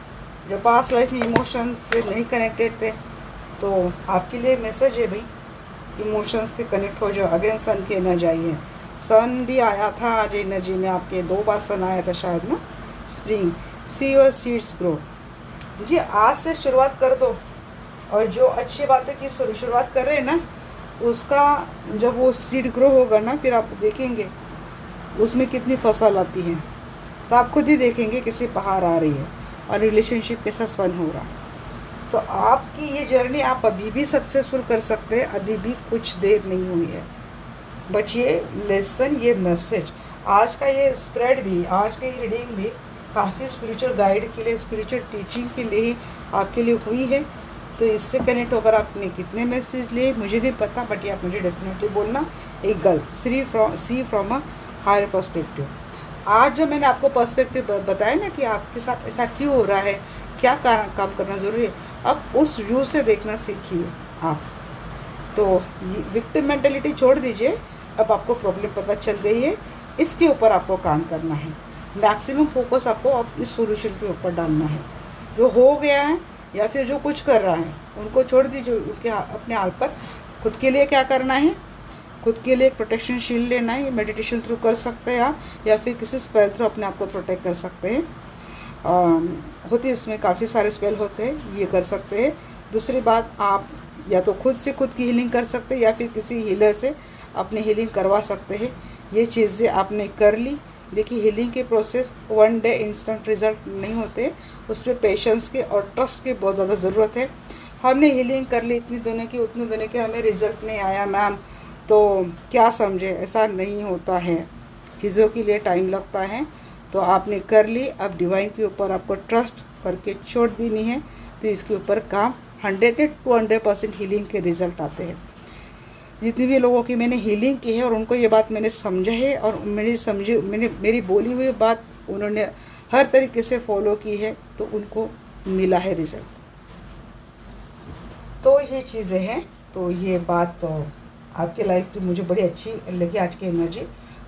जो पास्ट लाइफ में इमोशंस से नहीं कनेक्टेड थे, तो आपके लिए मैसेज है भाई, इमोशंस के कनेक्ट हो जाओ। अगेन सन की एनर्जी आई है, सन भी आया था आज एनर्जी में आपके, 2 बार सन आया था शायद ना। Spring, see your seeds grow. जी आज से शुरुआत कर दो, और जो अच्छी बातें की शुरुआत कर रहे हैं ना, उसका जब वो सीड ग्रो होगा ना, फिर आप देखेंगे उसमें कितनी फसल आती है। तो आप खुद ही देखेंगे कैसे बाहर आ रही है और रिलेशनशिप कैसा सन हो रहा है। तो आपकी ये जर्नी आप अभी भी सक्सेसफुल कर सकते हैं, अभी भी कुछ देर नहीं हुई है। बट ये लेसन, ये मैसेज, आज का ये स्प्रेड भी, आज का ये रीडिंग भी काफ़ी स्पिरिचुअल गाइड के लिए, स्पिरिचुअल टीचिंग के लिए ही आपके लिए हुई है। तो इससे कनेक्ट होकर आपने कितने मैसेज लिए मुझे नहीं पता, बट ये आप मुझे डेफिनेटली बोलना। एक girl see from a higher perspective. आज जो मैंने आपको पर्सपेक्टिव बताया ना कि आपके साथ ऐसा क्यों हो रहा है, क्या काम करना ज़रूरी है, अब उस व्यू से देखना सीखिए आप। तो ये विक्टिम मेंटेलिटी छोड़ दीजिए, अब आपको प्रॉब्लम पता चल गई है, इसके ऊपर आपको काम करना है। मैक्सिमम फोकस आपको अब इस सॉल्यूशन के ऊपर डालना है। जो हो गया है या फिर जो कुछ कर रहा है उनको छोड़ दीजिए, उनके अपने हाल पर। खुद के लिए क्या करना है, खुद के लिए एक प्रोटेक्शन शील्ड लेना है। मेडिटेशन थ्रू कर सकते हैं आप, या फिर किसी स्पेल थ्रू अपने आप को प्रोटेक्ट कर सकते हैं। होती इसमें काफ़ी सारे स्पेल होते हैं, ये कर सकते हैं। दूसरी बात, आप या तो खुद से खुद की हीलिंग कर सकते हैं या फिर किसी हीलर से अपनी हीलिंग करवा सकते हैं। ये चीज़ें आपने कर ली। देखिए, हीलिंग के process one day instant result नहीं होते, उसमें पेशेंस के और ट्रस्ट की बहुत ज़्यादा ज़रूरत है। हमने हीलिंग कर ली इतनी दिनों की, उतने दिनों के हमें रिजल्ट नहीं आया मैम, तो क्या समझे, ऐसा नहीं होता है। चीज़ों के लिए टाइम लगता है। तो आपने कर ली, अब डिवाइन के ऊपर आपको ट्रस्ट करके छोड़ देनी है। तो इसके ऊपर काम 100 to 200% हीलिंग के रिजल्ट आते हैं। जितनी भी लोगों की मैंने हीलिंग की है और उनको ये बात मैंने समझा है, और मेरी बोली हुई बात उन्होंने हर तरीके से फॉलो की है, तो उनको मिला है रिजल्ट। तो ये चीज़ें हैं। तो ये बात तो आपके लाइफ की मुझे बड़ी अच्छी लगी। आज की एनर्जी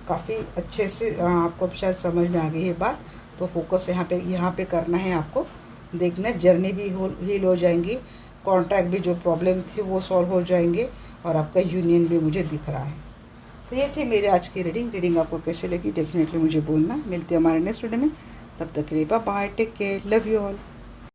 काफ़ी अच्छे से आपको शायद समझ में आ गई है बात। तो फोकस यहाँ पे करना है आपको। देखना, जर्नी भी हील हो जाएंगी, कॉन्ट्रैक्ट भी जो प्रॉब्लम थी वो सॉल्व हो जाएंगे, और आपका यूनियन भी मुझे दिख रहा है। तो ये थी मेरी आज की रीडिंग आपको कैसे लगी डेफिनेटली मुझे बोलना। मिलते हैं हमारे नेक्स्ट वीडियो में, तब तक के लिए bye bye, take care, love you all.